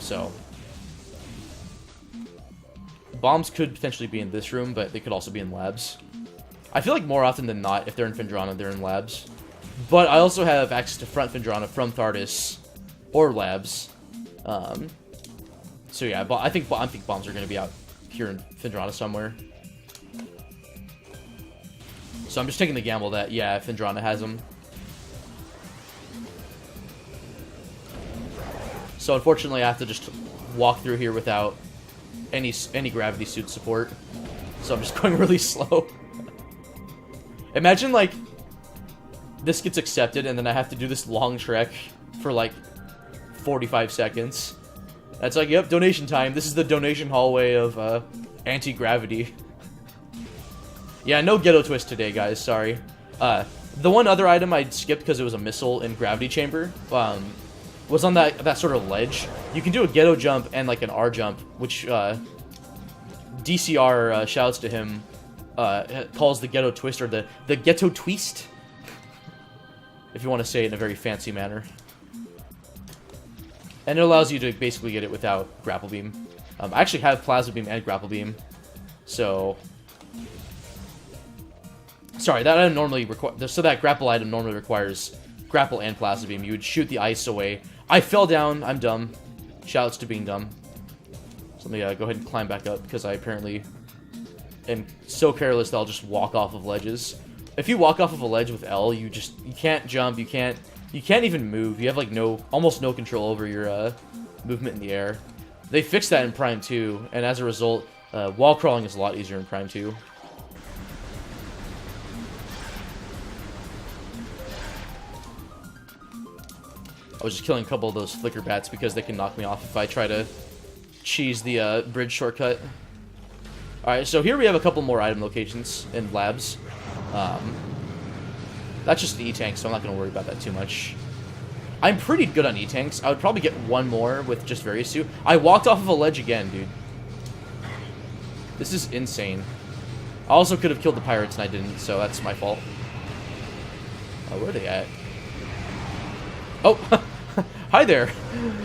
A: So bombs could potentially be in this room, but they could also be in labs. I feel like more often than not, if they're in Phendrana, they're in labs. But I also have access to Front Phendrana from Thardis or labs. So yeah, I think bombs are going to be out here in Phendrana somewhere. So I'm just taking the gamble that, yeah, Phendrana has them. So unfortunately, I have to just walk through here without any Gravity Suit support. So I'm just going really slow. Imagine, like, this gets accepted, and then I have to do this long trek for, like, 45 seconds. That's like, yep, donation time. This is the donation hallway of anti-gravity. Yeah, no Ghetto Twist today, guys. Sorry. The one other item I skipped because it was a missile in Gravity Chamber was on that sort of ledge. You can do a Ghetto Jump and, like, an R Jump, which DCR, shouts to him, calls the Ghetto Twist, or the Ghetto Twist, if you want to say it in a very fancy manner. And it allows you to basically get it without Grapple Beam. I actually have Plasma Beam and Grapple Beam, so... Sorry, that item normally so that grapple item normally requires Grapple and Plasma Beam. You would shoot the ice away. I fell down. I'm dumb. Shoutouts to being dumb. So let me go ahead and climb back up, because I apparently am so careless that I'll just walk off of ledges. If you walk off of a ledge with L, you can't jump, you can't even move. You have, like, almost no control over your movement in the air. They fixed that in Prime 2, and as a result, wall crawling is a lot easier in Prime 2. I was just killing a couple of those flicker bats because they can knock me off if I try to cheese the bridge shortcut. Alright, so here we have a couple more item locations in labs. That's just an E-tank, so I'm not going to worry about that too much. I'm pretty good on E-tanks. I would probably get one more with just various two. I walked off of a ledge again, dude. This is insane. I also could have killed the pirates, and I didn't, so that's my fault. Oh, where are they at? Oh! Hi there!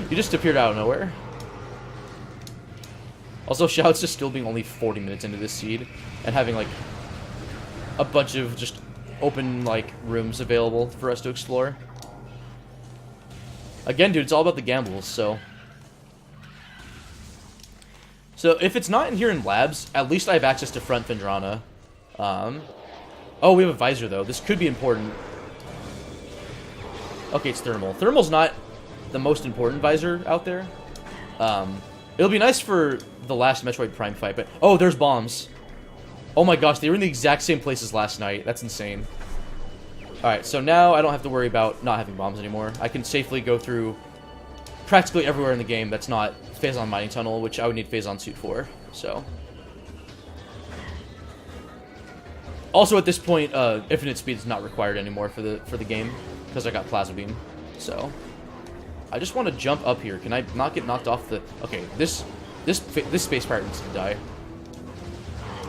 A: You just appeared out of nowhere. Also, shouts to still being only 40 minutes into this seed, and having, like, a bunch of just open, like, rooms available for us to explore. Again, dude, it's all about the gambles, so... So, if it's not in here in labs, at least I have access to front Phendrana. Oh, we have a visor, though. This could be important. Okay, it's thermal. Thermal's not the most important visor out there. It'll be nice for the last Metroid Prime fight, but... Oh, there's bombs. Oh my gosh, they were in the exact same places last night. That's insane. Alright, so now I don't have to worry about not having bombs anymore. I can safely go through practically everywhere in the game that's not Phazon Mining Tunnel, which I would need Phazon Suit for, so... Also, at this point, infinite speed is not required anymore for the game, because I got Plasma Beam, so... I just want to jump up here. Can I not get knocked off the... Okay, this space pirate needs to die.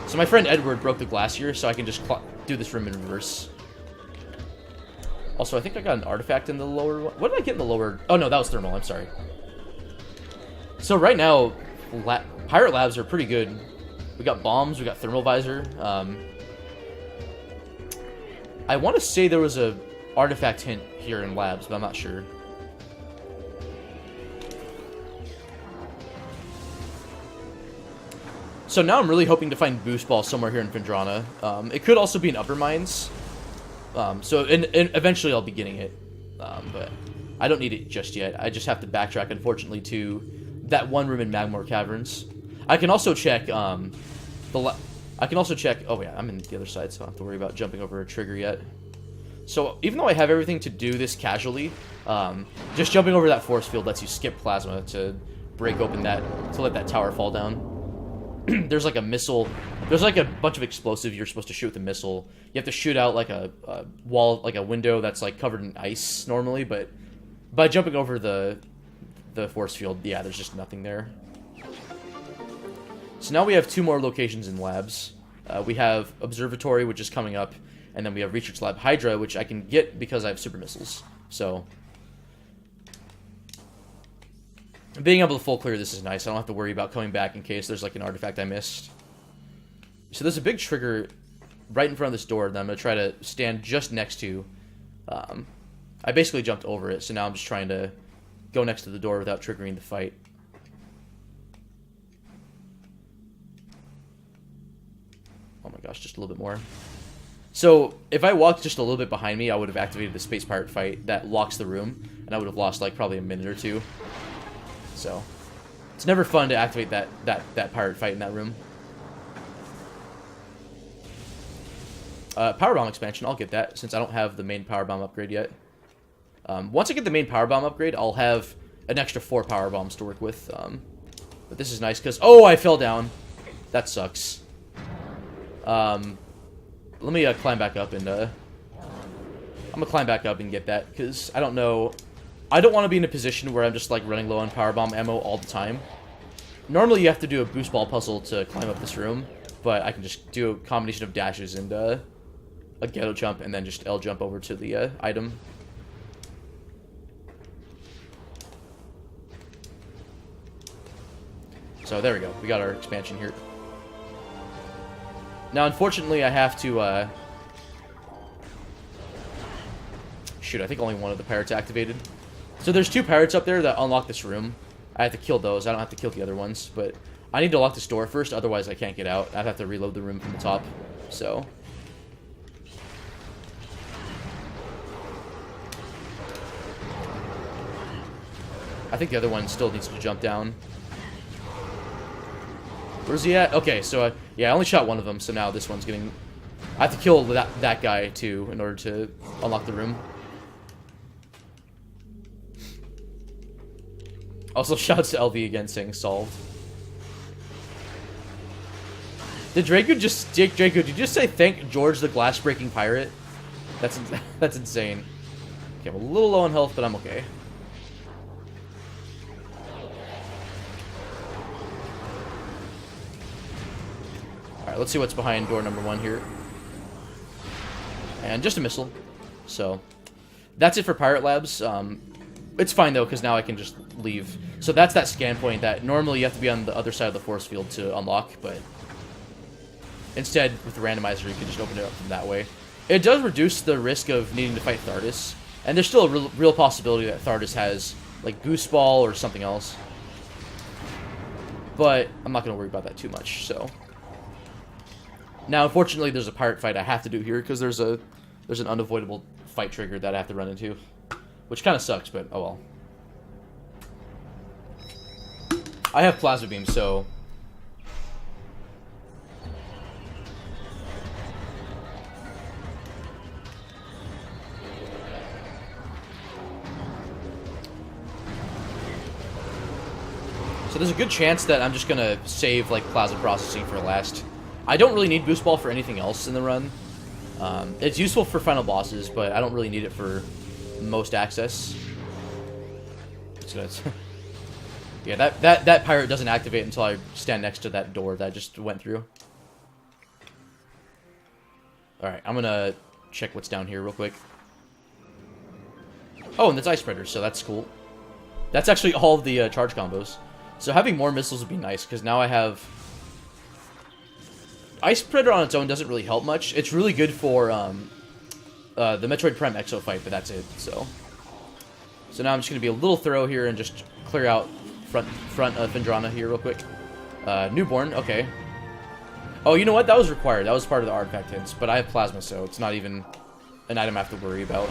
A: So my friend Edward broke the glass here, so I can just do this room in reverse. Also, I think I got an artifact in the lower one. What did I get in the lower... Oh, no, that was thermal. I'm sorry. So right now, pirate labs are pretty good. We got bombs. We got thermal visor. I want to say there was a artifact hint here in labs, but I'm not sure. So now I'm really hoping to find Boost Ball somewhere here in Phendrana. It could also be in Upper Mines. So eventually I'll be getting it. But I don't need it just yet. I just have to backtrack, unfortunately, to that one room in Magmoor caverns. I can also check I can also check... Oh yeah, I'm in the other side, so I don't have to worry about jumping over a trigger yet. So even though I have everything to do this casually, just jumping over that force field lets you skip plasma to break open that, to let that tower fall down. There's like a missile. There's like a bunch of explosives you're supposed to shoot with a missile. You have to shoot out like a wall, like a window that's like covered in ice normally, but by jumping over the force field, yeah, there's just nothing there. So now we have two more locations in labs. We have Observatory, which is coming up, and then we have Research Lab Hydra, which I can get because I have super missiles. So being able to full clear this is nice. I don't have to worry about coming back in case there's like an artifact I missed. So there's a big trigger right in front of this door that I'm going to try to stand just next to. I basically jumped over it, so now I'm just trying to go next to the door without triggering the fight. Oh my gosh, just a little bit more. So if I walked just a little bit behind me, I would have activated the Space Pirate fight that locks the room, and I would have lost like probably a minute or two. So it's never fun to activate that pirate fight in that room. Power bomb expansion, I'll get that since I don't have the main power bomb upgrade yet. Once I get the main power bomb upgrade, I'll have an extra 4 power bombs to work with. But this is nice because... Oh, I fell down. That sucks. Let me climb back up and... I'm going to climb back up and get that because I don't know... I don't want to be in a position where I'm just like running low on power bomb ammo all the time. Normally you have to do a boost ball puzzle to climb up this room, but I can just do a combination of dashes and a ghetto jump and then just L jump over to the item. So there we go. We got our expansion here. Now unfortunately I have to shoot, I think only one of the pirates activated. So there's 2 pirates up there that unlock this room. I have to kill those. I don't have to kill the other ones, but I need to lock this door first, otherwise I can't get out. I'd have to reload the room from the top. So I think the other one still needs to jump down. Where's he at? Okay, so yeah, I only shot one of them, so now this one's getting... I have to kill that guy too in order to unlock the room. Also, shouts to LV again saying solved. Did Draco just... Draco, did you just say thank George the glass-breaking pirate? That's insane. Okay, I'm a little low on health, but I'm okay. Alright, let's see what's behind door number 1 here. And just a missile. So, that's it for Pirate Labs. It's fine, though, because now I can just leave. So that's that scan point that normally you have to be on the other side of the force field to unlock, but instead, with the randomizer, you can just open it up from that way. It does reduce the risk of needing to fight Thardus, and there's still a real possibility that Thardus has, like, Goose Ball or something else. But I'm not going to worry about that too much, so... Now, unfortunately, there's a pirate fight I have to do here, because there's an unavoidable fight trigger that I have to run into. Which kind of sucks, but oh well. I have Plasma Beam, so... So there's a good chance that I'm just going to save, like, Plasma Processing for last. I don't really need Boost Ball for anything else in the run. It's useful for final bosses, but I don't really need it for most access. So it's yeah, that pirate doesn't activate until I stand next to that door that I just went through. Alright, I'm gonna check what's down here real quick. Oh, and that's Ice Spreader, so that's cool. That's actually all of the charge combos. So having more missiles would be nice, because now I have... Ice Spreader on its own doesn't really help much. It's really good for the Metroid Prime Exo fight, but that's it, so... So now I'm just going to be a little thorough here and just clear out front of Phendrana here real quick. Newborn, okay. Oh, you know what? That was required. That was part of the artifact hints, but I have Plasma, so it's not even an item I have to worry about.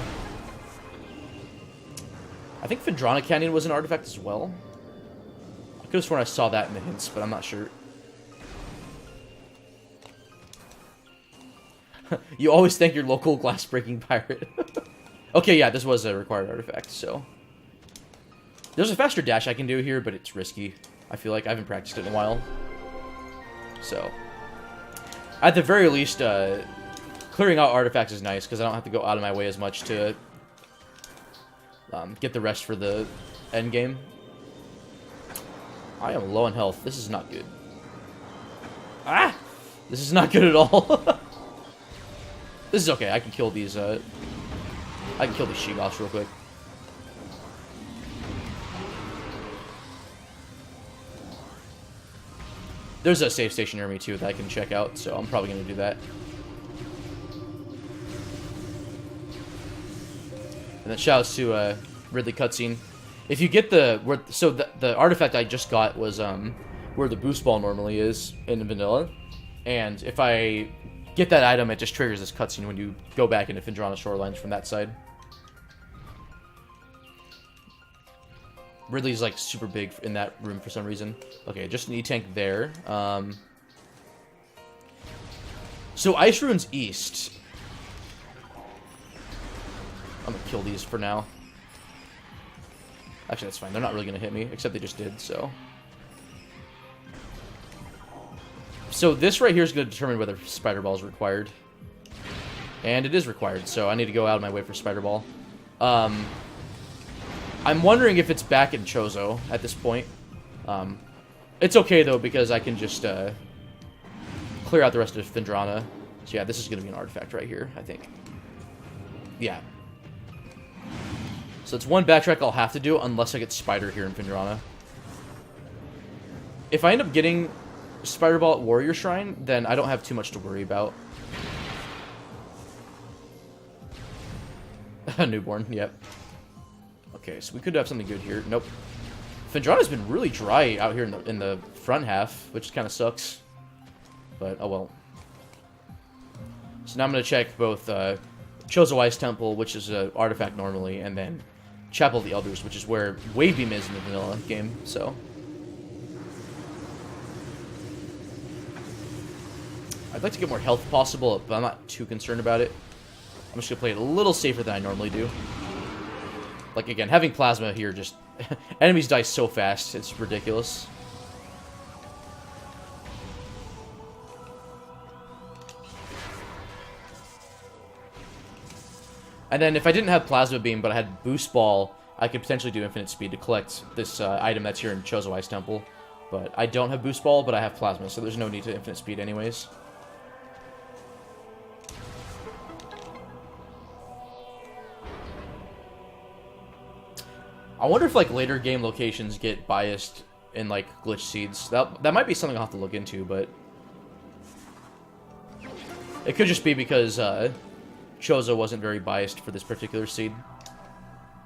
A: I think Phendrana Canyon was an artifact as well. I could have sworn I saw that in the hints, but I'm not sure. You always thank your local glass-breaking pirate. Okay, yeah, this was a required artifact, so... There's a faster dash I can do here, but it's risky. I feel like I haven't practiced it in a while. So... At the very least, clearing out artifacts is nice, because I don't have to go out of my way as much to get the rest for the end game. I am low on health. This is not good. Ah! This is not good at all. This is okay. I can kill these, I can kill these Sheegoths real quick. There's a save station near me, too, that I can check out, so I'm probably going to do that. And then shoutouts to Ridley cutscene. If you get the... the artifact I just got was where the boost ball normally is in vanilla. And if I get that item, it just triggers this cutscene when you go back into Phendrana Shorelines from that side. Ridley's like super big in that room for some reason. Okay, just an E-Tank there. So Ice Rune's east. I'm gonna kill these for now. Actually, that's fine. They're not really gonna hit me, except they just did, so... So this right here is going to determine whether Spider Ball is required. And it is required, so I need to go out of my way for Spider Ball. I'm wondering if it's back in Chozo at this point. It's okay, though, because I can just clear out the rest of Phendrana. So yeah, this is going to be an artifact right here, I think. Yeah. So it's one backtrack I'll have to do, unless I get Spider here in Phendrana. If I end up getting Spider Ball at Warrior Shrine, then I don't have too much to worry about. Newborn, yep. Okay, so we could have something good here. Nope. Phendrana's been really dry out here in the front half, which kind of sucks. But, oh well. So now I'm going to check both Chozo Ice Temple, which is an artifact normally, and then Chapel of the Elders, which is where Wave Beam is in the vanilla game, so... I'd like to get more health if possible, but I'm not too concerned about it. I'm just going to play it a little safer than I normally do. Like, again, having Plasma here just... enemies die so fast, it's ridiculous. And then if I didn't have Plasma Beam, but I had Boost Ball, I could potentially do Infinite Speed to collect this item that's here in Chozo Ice Temple. But I don't have Boost Ball, but I have Plasma, so there's no need to Infinite Speed anyways. I wonder if, like, later game locations get biased in, like, glitch seeds. That might be something I'll have to look into, but... It could just be because, Chozo wasn't very biased for this particular seed.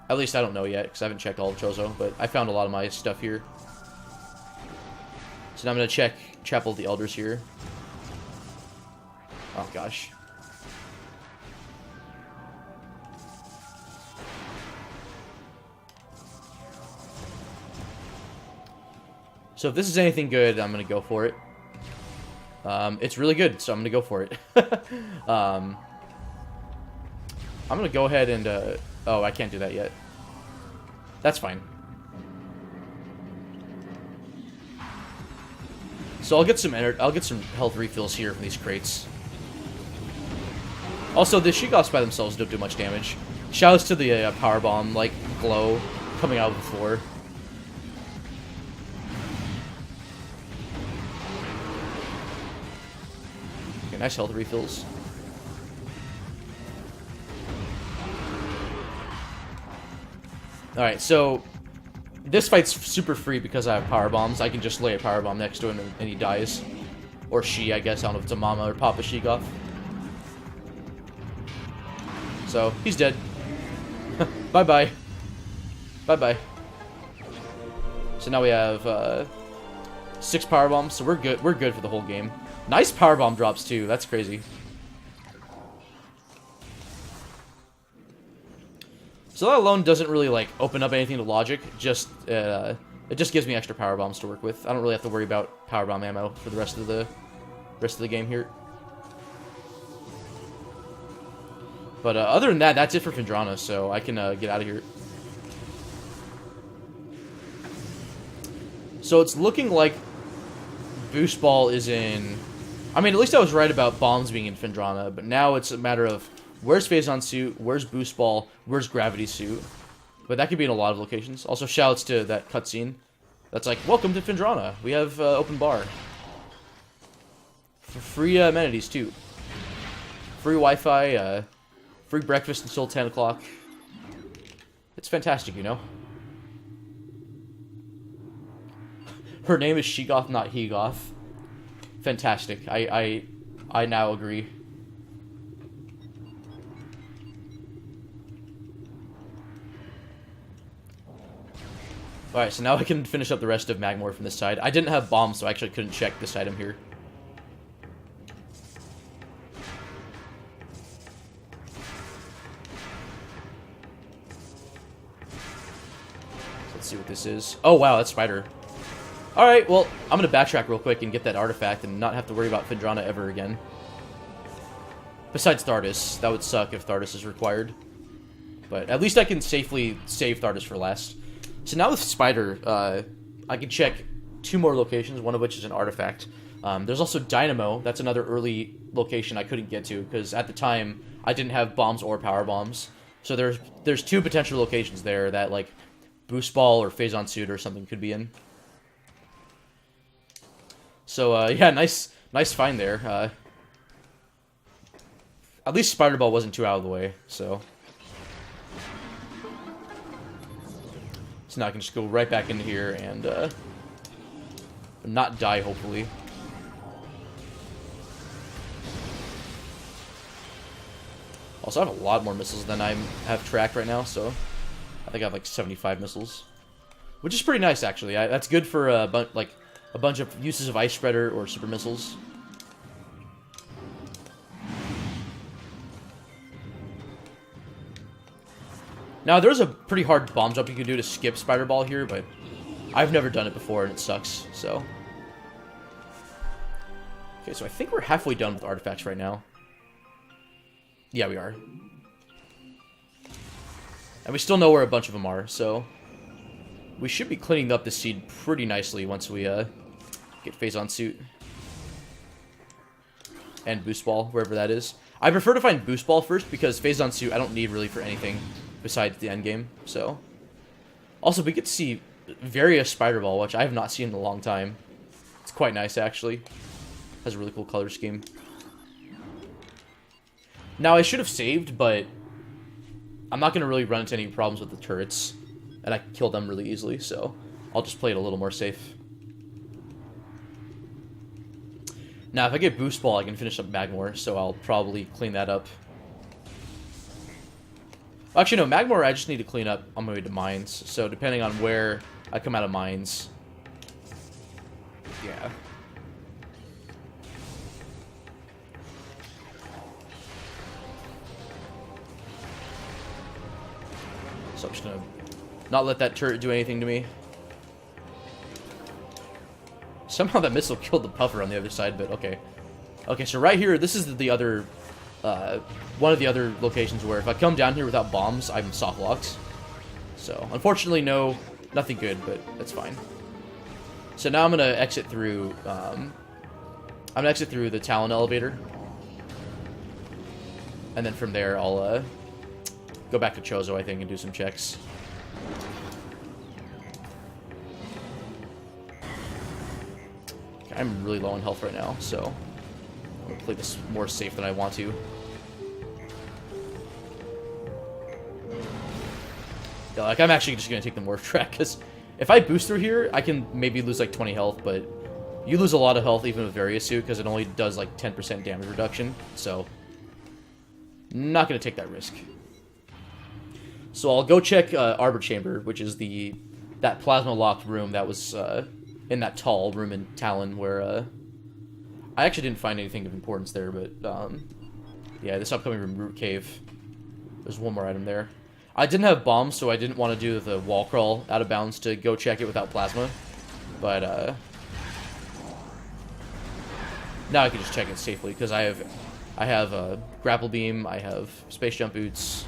A: At least I don't know yet, because I haven't checked all of Chozo, but I found a lot of my stuff here. So now I'm going to check Chapel of the Elders here. Oh, gosh. So if this is anything good, I'm going to go for it. It's really good, so I'm going to go for it. I'm going to go ahead and... oh, I can't do that yet. That's fine. So I'll get some health refills here from these crates. Also, the Sheegoths by themselves don't do much damage. Shouts to the power bomb, like, glow coming out of the floor. Okay, nice health refills. Alright, so this fight's super free because I have power bombs. I can just lay a power bomb next to him and he dies. Or she, I guess. I don't know if it's a mama or papa Sheegoth. So, he's dead. Bye-bye. Bye-bye. So now we have 6 power bombs, so we're good. We're good for the whole game. Nice power bomb drops too. That's crazy. So that alone doesn't really, like, open up anything to logic. Just, it just gives me extra power bombs to work with. I don't really have to worry about power bomb ammo for the rest of the game here. But other than that, that's it for Phendrana, so I can get out of here. So it's looking like Boost Ball is in... I mean, at least I was right about bombs being in Phendrana, but now it's a matter of... Where's Phazon Suit? Where's Boost Ball? Where's Gravity Suit? But that could be in a lot of locations. Also, shoutouts to that cutscene. That's like, welcome to Phendrana. We have open bar. For free amenities, too. Free Wi-Fi, free breakfast until 10 o'clock. It's fantastic, you know? Her name is Sheegoth, not He-Goth. Fantastic. I now agree. Alright, so now I can finish up the rest of Magmoor from this side. I didn't have bombs, so I actually couldn't check this item here. Let's see what this is. Oh, wow, that's Spider. Alright, well, I'm going to backtrack real quick and get that artifact and not have to worry about Phendrana ever again. Besides Thardus. That would suck if Thardus is required. But at least I can safely save Thardus for last. So now with Spider, I can check 2 more locations, one of which is an artifact. There's also Dynamo. That's another early location I couldn't get to, because at the time, I didn't have bombs or power bombs. So there's 2 potential locations there that, like, Boost Ball or Phazon Suit or something could be in. So, yeah, nice find there. At least Spider Ball wasn't too out of the way, so... So now I can just go right back into here and not die, hopefully. Also, I have a lot more missiles than I have tracked right now, so I think I have like 75 missiles. Which is pretty nice, actually. That's good for a bunch of uses of Ice Spreader or Super Missiles. Now, there's a pretty hard bomb jump you can do to skip Spider Ball here, but I've never done it before, and it sucks, so... Okay, so I think we're halfway done with artifacts right now. Yeah, we are. And we still know where a bunch of them are, so... We should be cleaning up this seed pretty nicely once we get Phazon Suit. And Boost Ball, wherever that is. I prefer to find Boost Ball first, because Phazon Suit I don't need really for anything besides the end game, so. Also, we get to see various Spider Ball, which I have not seen in a long time. It's quite nice, actually. Has a really cool color scheme. Now, I should have saved, but I'm not going to really run into any problems with the turrets, and I kill them really easily, so I'll just play it a little more safe. Now, if I get Boost Ball, I can finish up Magmoor, so I'll probably clean that up. Actually, no, Magmoor I just need to clean up on my way to Mines, so depending on where I come out of Mines. Yeah. So I'm just gonna not let that turret do anything to me. Somehow that missile killed the puffer on the other side, but okay. Okay, so right here, this is the other, one of the other locations where if I come down here without bombs, I'm soft locked. So, unfortunately, no, nothing good, but that's fine. So now I'm gonna exit through, I'm gonna exit through the Talon elevator. And then from there, I'll, go back to Chozo, I think, and do some checks. I'm really low on health right now, so I'm gonna play this more safe than I want to. Yeah, like, I'm actually just gonna take the morph track, because if I boost through here, I can maybe lose like 20 health, but you lose a lot of health even with Various Suit, because it only does like 10% damage reduction, so not gonna take that risk. So I'll go check Arbor Chamber, which is that plasma locked room that was in that tall room in Talon, where I actually didn't find anything of importance there, but yeah, this upcoming room, Root Cave. There's one more item there. I didn't have bombs, so I didn't want to do the wall crawl out of bounds to go check it without plasma, but now I can just check it safely because I have a grapple beam, I have space jump boots,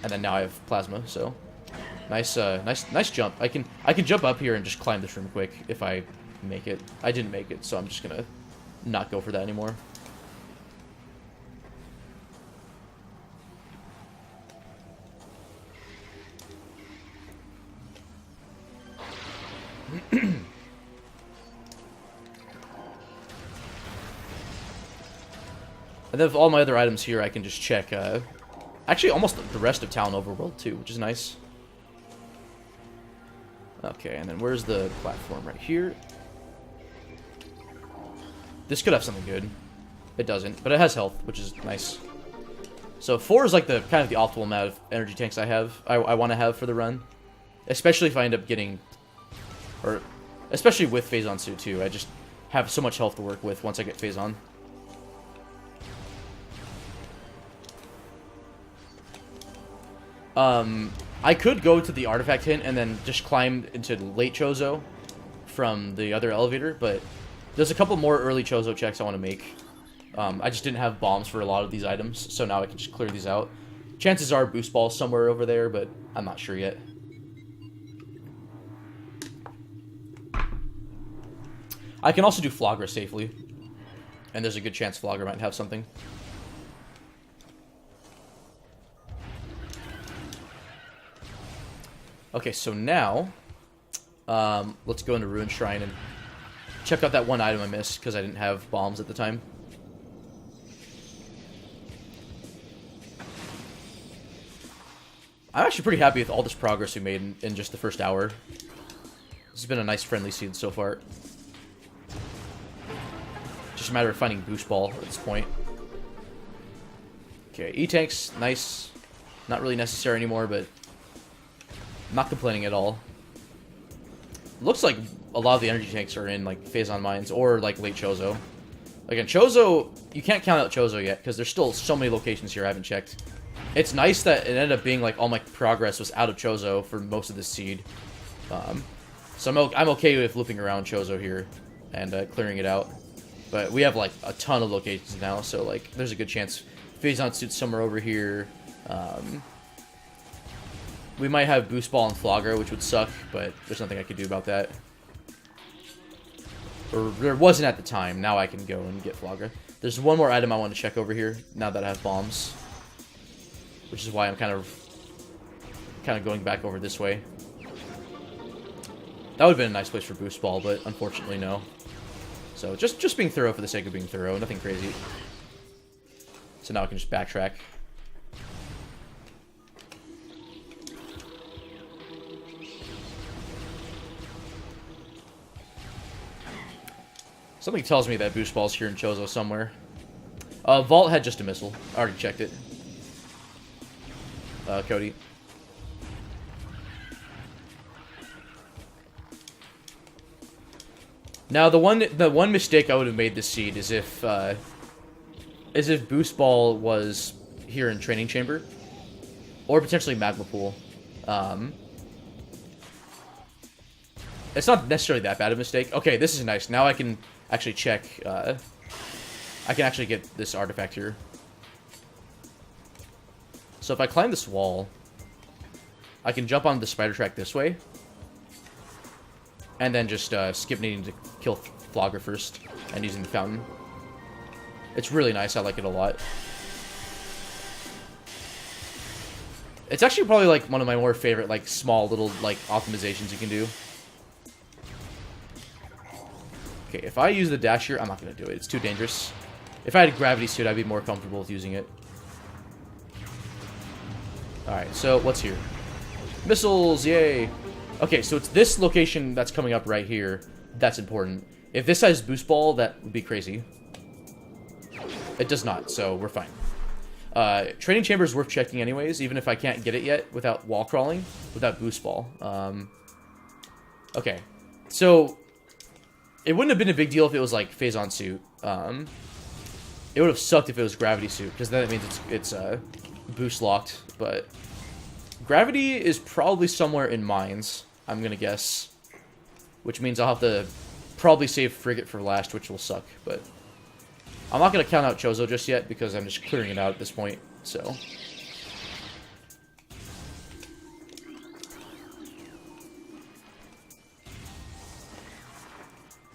A: and then now I have plasma. So nice jump. I can jump up here and just climb this room quick if I make it. I didn't make it, so I'm just gonna not go for that anymore. And then with all my other items here, I can just check, actually almost the rest of Talon Overworld too, which is nice. Okay, and then where's the platform? Right here. This could have something good. It doesn't, but it has health, which is nice. So 4 is like the kind of the optimal amount of energy tanks I want to have for the run. Especially if I end up getting, or especially with Phazon Suit too. I just have so much health to work with once I get Phazon. I could go to the artifact hint and then just climb into late Chozo from the other elevator, but there's a couple more early Chozo checks I want to make. I just didn't have bombs for a lot of these items, so now I can just clear these out. Chances are boost balls somewhere over there, but I'm not sure yet. I can also do Flagra safely, and there's a good chance Flagra might have something. Okay, so now, let's go into Ruin Shrine and check out that one item I missed because I didn't have bombs at the time. I'm actually pretty happy with all this progress we made in just the first hour. This has been a nice friendly seed so far. Just a matter of finding boost ball at this point. Okay, E-tanks, nice. Not really necessary anymore, but not complaining at all. Looks like a lot of the energy tanks are in like Phazon Mines or like late Chozo. Again, Chozo, you can't count out Chozo yet because there's still so many locations here I haven't checked. It's nice that it ended up being like all my progress was out of Chozo for most of this seed. So I'm okay with looping around Chozo here and clearing it out. But we have like a ton of locations now, so like there's a good chance Phazon Suit's somewhere over here. We might have Boost Ball and Flagra, which would suck, but there's nothing I could do about that. Or there wasn't at the time. Now I can go and get Flagra. There's one more item I want to check over here, now that I have bombs. Which is why I'm kind of going back over this way. That would have been a nice place for boost ball, but unfortunately no. So just being thorough for the sake of being thorough, nothing crazy. So now I can just backtrack. Something tells me that boost ball's here in Chozo somewhere. Vault had just a missile. I already checked it. Cody. Now the one mistake I would have made this seed is if boost ball was here in training chamber, or potentially magma pool. It's not necessarily that bad of a mistake. Okay, this is nice. Now I can actually check. I can actually get this artifact here. So if I climb this wall, I can jump on the spider track this way. And then just skip needing to kill Flagra first and using the fountain. It's really nice. I like it a lot. It's actually probably like one of my more favorite like small little like optimizations you can do. Okay, if I use the dash here, I'm not going to do it. It's too dangerous. If I had a gravity suit, I'd be more comfortable with using it. Alright, so what's here? Missiles, yay! Okay, so it's this location that's coming up right here that's important. If this has boost ball, that would be crazy. It does not, so we're fine. Training chamber is worth checking anyways, even if I can't get it yet without wall crawling, without boost ball. Okay, so it wouldn't have been a big deal if it was like Phazon suit. It would have sucked if it was gravity suit, because then it means it's boost locked. But gravity is probably somewhere in mines, I'm gonna guess, which means I'll have to probably save Frigate for last, which will suck. But I'm not gonna count out Chozo just yet because I'm just clearing it out at this point. So.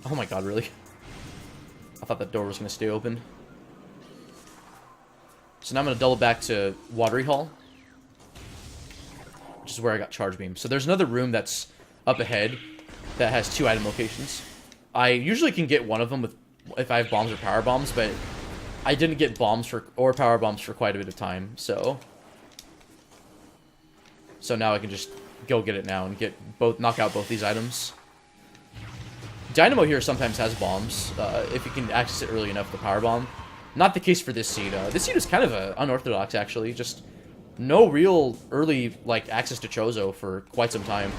A: Oh my god, really? I thought that door was going to stay open. So now I'm going to double back to Watery Hall, which is where I got Charge Beam. So there's another room that's up ahead that has 2 item locations. I usually can get one of them if I have bombs or power bombs, but I didn't get bombs or power bombs for quite a bit of time, so now I can just go get it now and knock out both these items. Dynamo here sometimes has bombs, if you can access it early enough, the power bomb. Not the case for this seed. This seed is kind of unorthodox, actually. Just no real early access to Chozo for quite some time.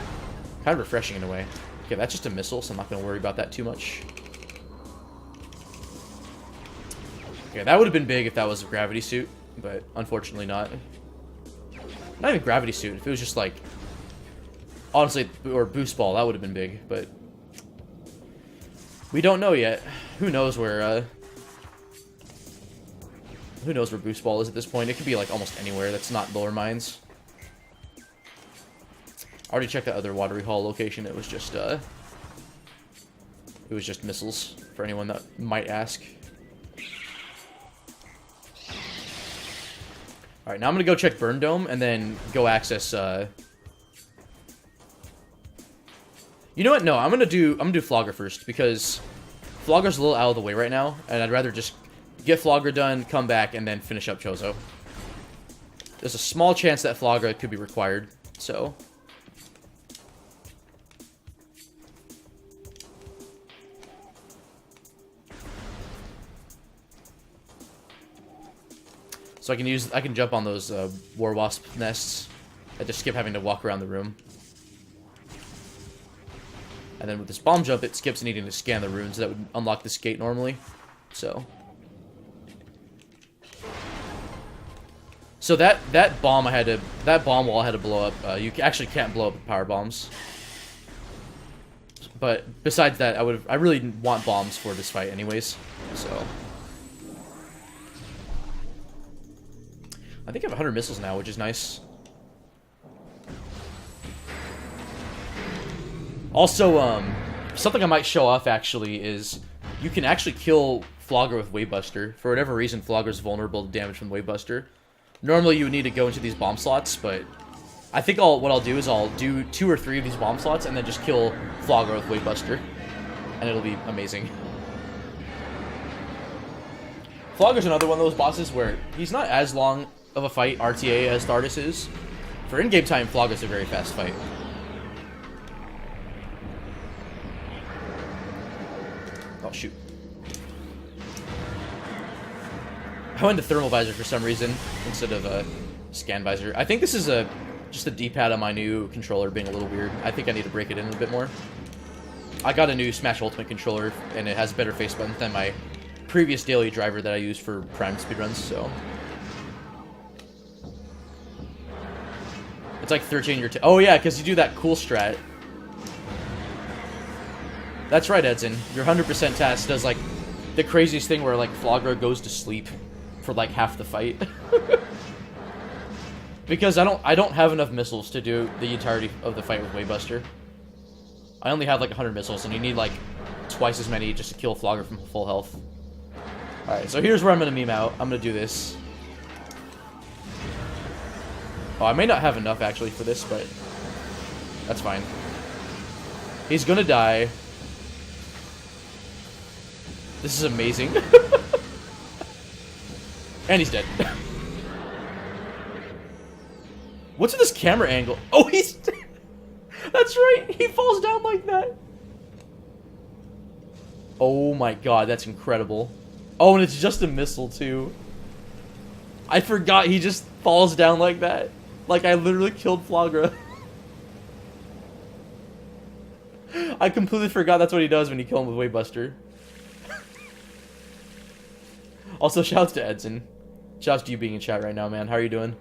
A: Kind of refreshing in a way. Okay, that's just a missile, so I'm not going to worry about that too much. Okay, that would have been big if that was a gravity suit, but unfortunately not. Not even gravity suit. If it was just honestly, or boost ball, that would have been big, but we don't know yet. Who knows where boost ball is at this point? It could be almost anywhere that's not lower mines. I already checked that other Watery Hall location. It was just missiles for anyone that might ask. All right, now I'm gonna go check Burn Dome and then go access. You know what? No, I'm gonna do Flagra first because Flagra's a little out of the way right now, and I'd rather just get Flagra done, come back, and then finish up Chozo. There's a small chance that Flagra could be required, so. So I can jump on those War Wasp nests. I just skip having to walk around the room. And then with this bomb jump, it skips needing to scan the runes that would unlock this gate normally. So that bomb wall I had to blow up. You actually can't blow up with power bombs. But besides that, I really want bombs for this fight anyways. So I think I have 100 missiles now, which is nice. Also, Something I might show off, actually, is you can actually kill Flogger with Wavebuster. For whatever reason, Flogger is vulnerable to damage from Wavebuster. Normally, you would need to go into these bomb slots, but I think what I'll do is I'll do 2 or 3 of these bomb slots and then just kill Flogger with Wavebuster. And it'll be amazing. Flogger's another one of those bosses where he's not as long of a fight RTA as Thardus is. For in-game time, Flogger's a very fast fight. Oh, shoot. I went to Thermal Visor for some reason instead of a Scan Visor. I think this is just the D-pad on my new controller being a little weird. I think I need to break it in a bit more. I got a new Smash Ultimate controller, and it has better face buttons than my previous daily driver that I use for Prime speedruns, so... It's like 13 your... Oh yeah, because you do that cool strat. That's right, Edson. Your 100% task does, like, the craziest thing where, like, Flogger goes to sleep for, like, half the fight. Because I don't have enough missiles to do the entirety of the fight with Wavebuster. I only have, like, 100 missiles, and you need, like, twice as many just to kill Flogger from full health. Alright, so here's where I'm going to meme out. I'm going to do this. Oh, I may not have enough, actually, for this, but that's fine. He's going to die. This is amazing. And he's dead. What's with this camera angle? Oh, he's... That's right! He falls down like that! Oh my god, that's incredible. Oh, and it's just a missile, too. I forgot he just falls down like that. Like, I literally killed Flagra. I completely forgot that's what he does when you kill him with Wavebuster. Also, shouts to Edson. Shouts to you being in chat right now, man. How are you doing?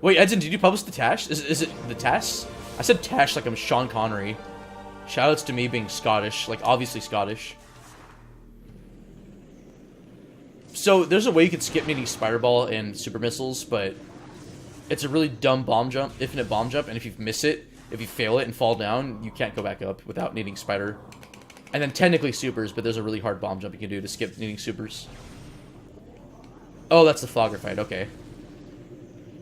A: Wait, Edson, did you publish the Tash? Is it the Tash? I said Tash like I'm Sean Connery. Shoutouts to me being Scottish. Like, obviously Scottish. So, there's a way you can skip needing Spider Ball and Super Missiles, but it's a really dumb bomb jump, infinite bomb jump, and if you miss it, if you fail it and fall down, you can't go back up without needing Spider. And then technically Supers, but there's a really hard bomb jump you can do to skip needing Supers. Oh, that's the Flogger fight, okay.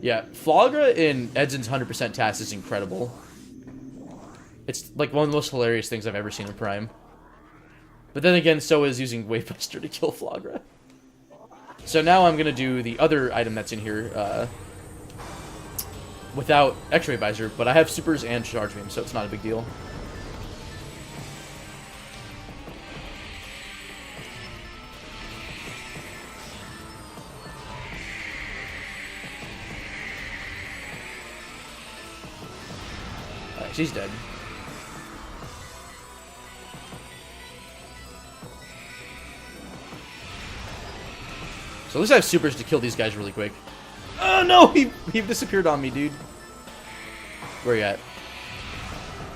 A: Yeah, Flagra in Edson's 100% task is incredible. It's like one of the most hilarious things I've ever seen in Prime. But then again, so is using Wavebuster to kill Flagra. So now I'm going to do the other item that's in here without X-Ray Visor, but I have Supers and Charge Beam, so it's not a big deal. Alright, she's dead. So at least I have Supers to kill these guys really quick. Oh no! He disappeared on me, dude. Where you at?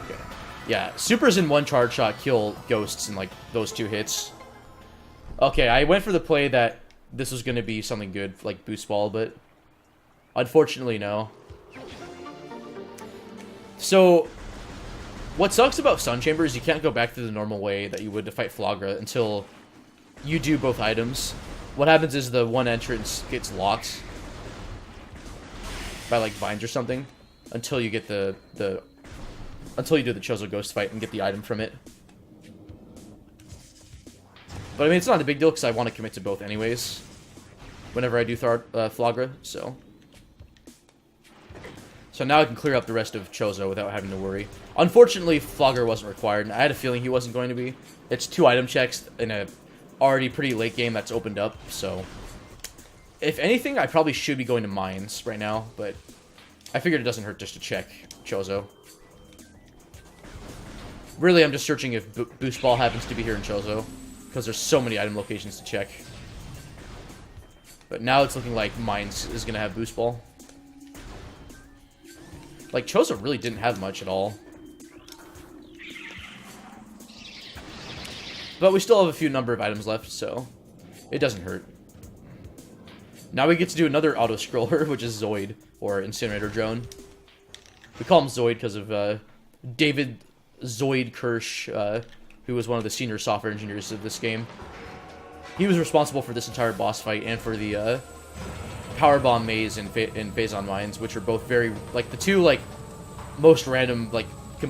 A: Okay. Yeah, Supers in one charge shot kill ghosts in like those 2 hits. Okay, I went for the play that this was going to be something good, like Boost Ball, but unfortunately no. So, what sucks about Sun Chamber is you can't go back to the normal way that you would to fight Flagra until you do both items. What happens is the one entrance gets locked by like vines or something until you get until you do the Chozo Ghost fight and get the item from it. But I mean, it's not a big deal because I want to commit to both anyways whenever I do Flagra, so now I can clear up the rest of Chozo without having to worry. Unfortunately, Flagra wasn't required, and I had a feeling he wasn't going to be. It's 2 item checks in a already pretty late game that's opened up, so if anything, I probably should be going to Mines right now, but I figured it doesn't hurt just to check Chozo. Really, I'm just searching if Boost Ball happens to be here in Chozo, because there's so many item locations to check. But now it's looking like Mines is going to have Boost Ball. Like, Chozo really didn't have much at all. But we still have a few number of items left, so it doesn't hurt. Now we get to do another auto-scroller, which is Zoid, or Incinerator Drone. We call him Zoid because of David Zoid Kirsch, who was one of the senior software engineers of this game. He was responsible for this entire boss fight and for the Power Bomb Maze in Phazon Mines, which are both very, like, the two, like, most random, like,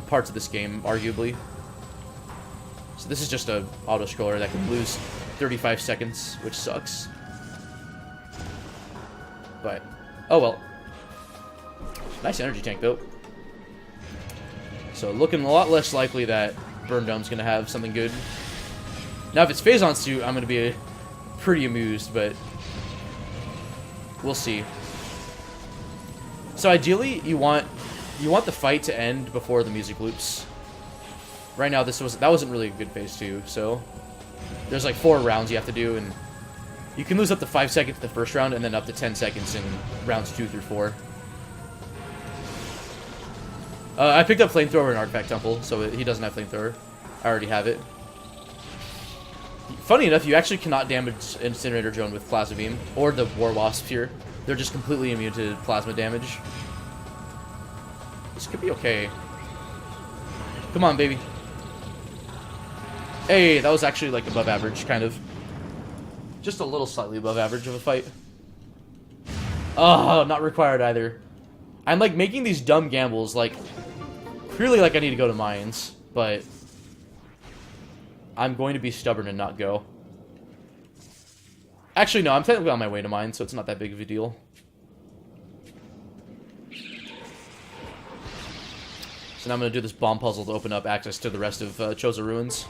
A: parts of this game, arguably. So this is just a auto-scroller that can lose 35 seconds, which sucks. But, oh well. Nice energy tank, though. So looking a lot less likely that Burn Dome's going to have something good. Now, if it's Phazon suit, I'm going to be pretty amused, but we'll see. So ideally, you want the fight to end before the music loops. Right now, that wasn't really a good phase 2, so there's like 4 rounds you have to do, and you can lose up to 5 seconds the first round, and then up to 10 seconds in rounds 2 through 4. I picked up Flamethrower in Artifact Temple, so he doesn't have Flamethrower. I already have it. Funny enough, you actually cannot damage Incinerator Drone with Plasma Beam, or the War Wasps here. They're just completely immune to plasma damage. This could be okay. Come on, baby. Hey, that was actually like above average, kind of. Just a little slightly above average of a fight. Oh, not required either. I'm like making these dumb gambles, like clearly like I need to go to mines, but I'm going to be stubborn and not go. Actually, no, I'm technically on my way to mines, so it's not that big of a deal. So now I'm going to do this bomb puzzle to open up access to the rest of Chozo Ruins.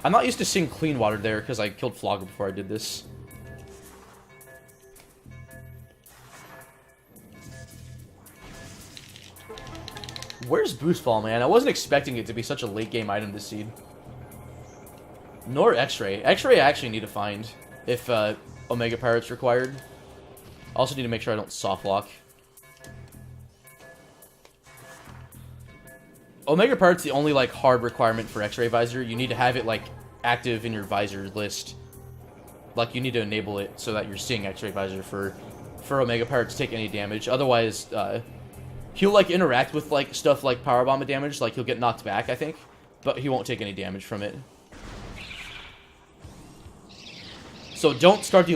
A: I'm not used to seeing clean water there because I killed Flogger before I did this. Where's Boost Ball, man? I wasn't expecting it to be such a late game item this seed. Nor X-Ray. X-Ray I actually need to find if Omega Pirate's required. I also need to make sure I don't soft lock. Omega Pirate's the only like hard requirement for X-Ray Visor. You need to have it like active in your visor list. Like you need to enable it so that you're seeing X-Ray Visor for Omega Pirate to take any damage. Otherwise, he'll like interact with like stuff like power bomb damage. Like he'll get knocked back, I think, but he won't take any damage from it. So don't start the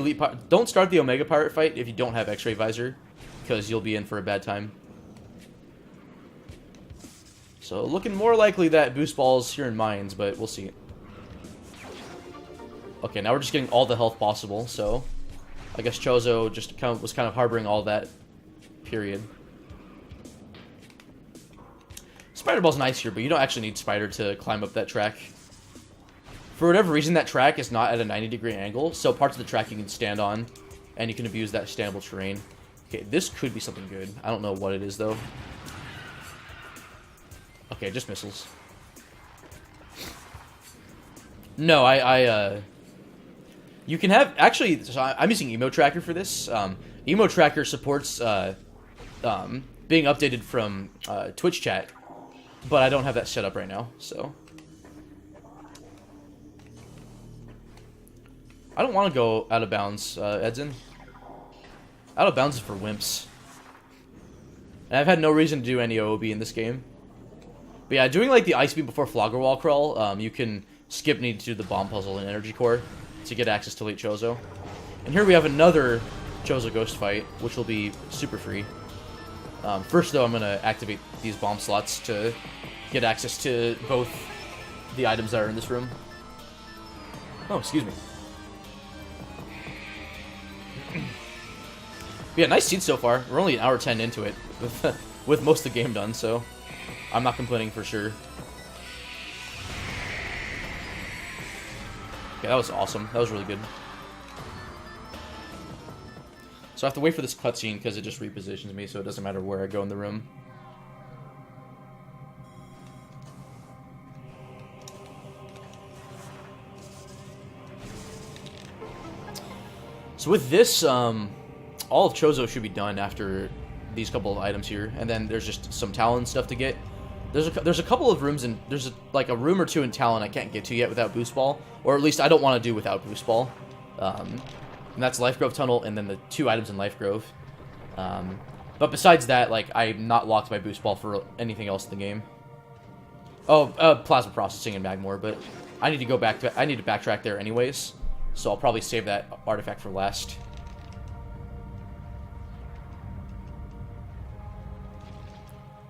A: Omega Pirate fight if you don't have X-Ray Visor, because you'll be in for a bad time. So looking more likely that Boost Ball's here in Mines, but we'll see. Okay, now we're just getting all the health possible, so I guess Chozo just was kind of harboring all that, period. Spider Ball's nice here, but you don't actually need Spider to climb up that track. For whatever reason, that track is not at a 90-degree angle, so parts of the track you can stand on, and you can abuse that standable terrain. Okay, this could be something good. I don't know what it is, though. Okay, just missiles. No, you can have... Actually, so I'm using Emo Tracker for this. Emo Tracker supports being updated from Twitch chat, but I don't have that set up right now, so... I don't want to go out of bounds, Edson. Out of bounds is for wimps. And I've had no reason to do any OOB in this game. But yeah, doing like the Ice Beam before Flogger Wall Crawl, you can skip need to do the Bomb Puzzle and Energy Core to get access to late Chozo. And here we have another Chozo Ghost fight, which will be super free. First though, I'm going to activate these bomb slots to get access to both the items that are in this room. Oh, excuse me. But yeah, nice seed so far. We're only an hour 10 into it, with most of the game done, so I'm not complaining for sure. Yeah, that was awesome. That was really good. So I have to wait for this cutscene because it just repositions me, so it doesn't matter where I go in the room. So with this, all of Chozo should be done after these couple of items here, and then there's just some Talon stuff to get. There's a couple of rooms, and there's like a room or two in Talon I can't get to yet without Boost Ball, or at least I don't want to do without Boost Ball. And that's Life Grove Tunnel, and then the 2 items in Life Grove. But besides that, like, I'm not locked by boost ball for anything else in the game. Oh, plasma processing in Magmoor, but I need to go back to... I need to backtrack there anyways, so I'll probably save that artifact for last.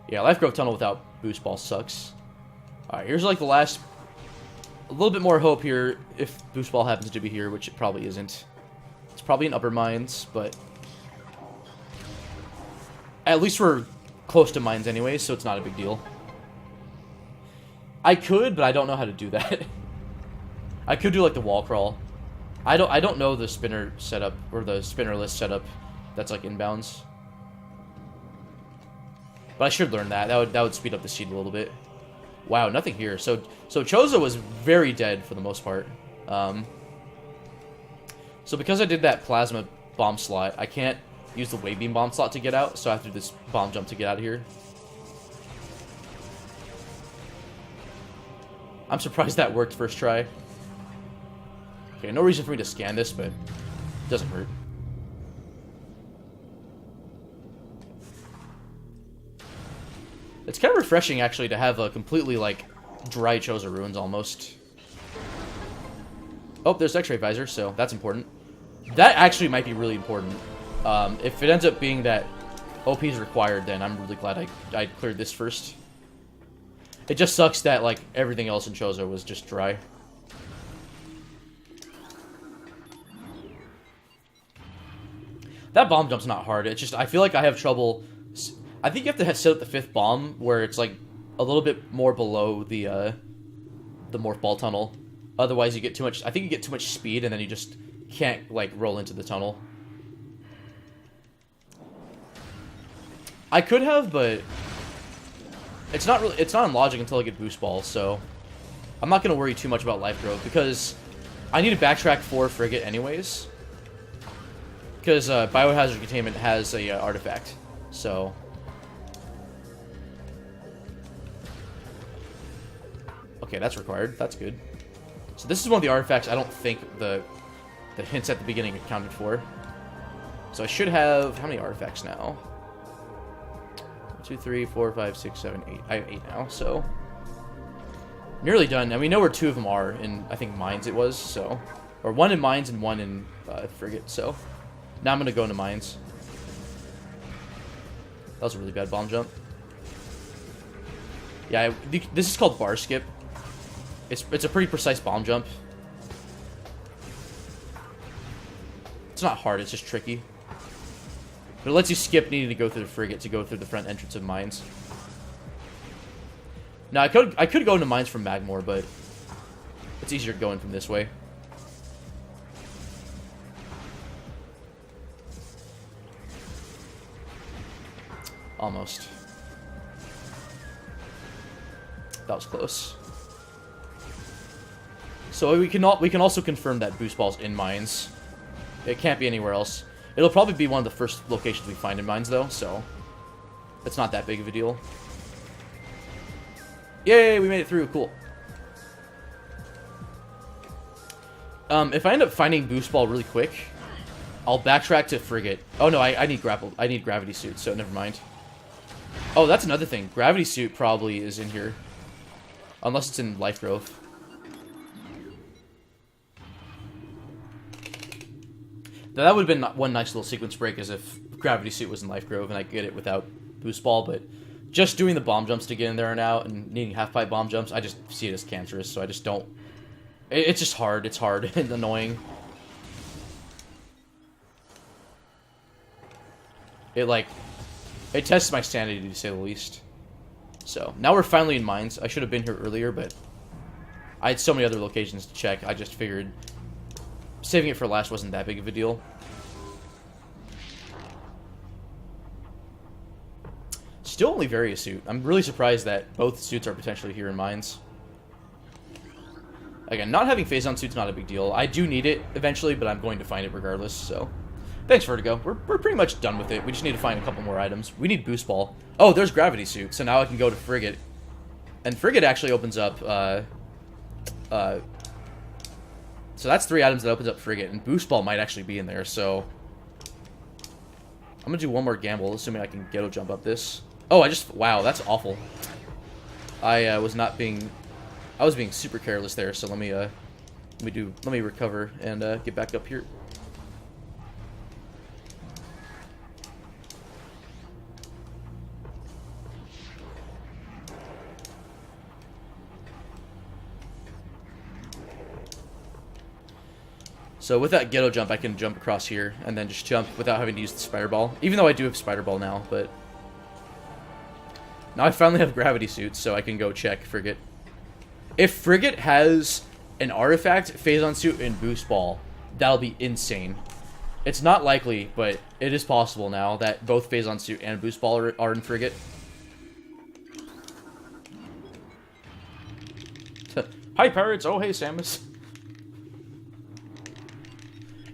A: Yeah, Life Grove Tunnel without boost ball sucks. Alright, here's like the last... A little bit more hope here if boost ball happens to be here, which it probably isn't. It's probably in upper mines, but... At least we're close to mines anyway, so it's not a big deal. I could, but I don't know how to do that. I could do like the wall crawl. I don't know the spinner setup or the spinner list setup that's like inbounds. But I should learn that. That would speed up the seed a little bit. Wow, nothing here. So Chozo was very dead for the most part. So because I did that plasma bomb slot, I can't use the wave beam bomb slot to get out, so I have to do this bomb jump to get out of here. I'm surprised that worked first try. Okay, no reason for me to scan this, but it doesn't hurt. It's kind of refreshing, actually, to have a completely, like, dry Chozo ruins, almost. Oh, there's X-ray visor, so that's important. That actually might be really important. If it ends up being that OP is required, then I'm really glad I cleared this first. It just sucks that, like, everything else in Chozo was just dry. That bomb jump's not hard. It's just, I feel like I have trouble... I think you have to set up the 5th bomb, where it's, like, a little bit more below the morph ball tunnel. Otherwise, you get too much... I think you get too much speed, and then you just can't, like, roll into the tunnel. I could have, but... It's not in logic until I get boost balls, so... I'm not going to worry too much about life growth, because I need to backtrack for Frigate anyways. Because Biohazard Containment has a artifact, so... Okay, that's required. That's good. So this is one of the artifacts I don't think the hints at the beginning accounted for. So I should have... How many artifacts now? 1, 2, 3, 4, 5, 6, 7, 8. I have 8 now, so... Nearly done. And we know where 2 of them are in, I think, mines it was, so... Or 1 in mines and 1 in Frigate, so... Now I'm going to go into mines. That was a really bad bomb jump. Yeah, this is called bar skip. It's a pretty precise bomb jump. It's not hard, it's just tricky. But it lets you skip needing to go through the Frigate to go through the front entrance of mines. Now, I could go into mines from Magmoor, but it's easier going from this way. Almost. That was close. So we can also confirm that boost ball's in mines. It can't be anywhere else. It'll probably be one of the first locations we find in mines, though, so it's not that big of a deal. Yay, we made it through. Cool. If I end up finding boost ball really quick, I'll backtrack to Frigate. Oh no, I need gravity suit, so never mind. Oh, that's another thing. Gravity suit probably is in here, unless it's in Life Grove. Now, that would have been one nice little sequence break, as if Gravity Suit was in Life Grove and I could get it without Boost Ball, but just doing the bomb jumps to get in there and out and needing half-pipe bomb jumps, I just see it as cancerous, so I just don't... It's just hard. It's hard and annoying. It tests my sanity, to say the least. So, now we're finally in mines. I should have been here earlier, but I had so many other locations to check, I just figured... Saving it for last wasn't that big of a deal. Still only Various suit. I'm really surprised that both suits are potentially here in mines. Again, not having Phazon suit's not a big deal. I do need it eventually, but I'm going to find it regardless, so... Thanks, Vertigo. We're pretty much done with it. We just need to find a couple more items. We need Boost Ball. Oh, there's Gravity Suit, so now I can go to Frigate. And Frigate actually opens up, So that's 3 items that opens up Frigate, and Boost Ball might actually be in there, so... I'm gonna do one more gamble, assuming I can ghetto jump up this. Oh, wow, that's awful. I was being super careless there, so let me recover and get back up here. So with that ghetto jump, I can jump across here and then just jump without having to use the spider ball. Even though I do have spider ball now, but now I finally have gravity suits, so I can go check Frigate. If Frigate has an artifact, Phazon suit, and boost ball, that'll be insane. It's not likely, but it is possible now that both Phazon suit and boost ball are in Frigate. Hi pirates! Oh hey Samus.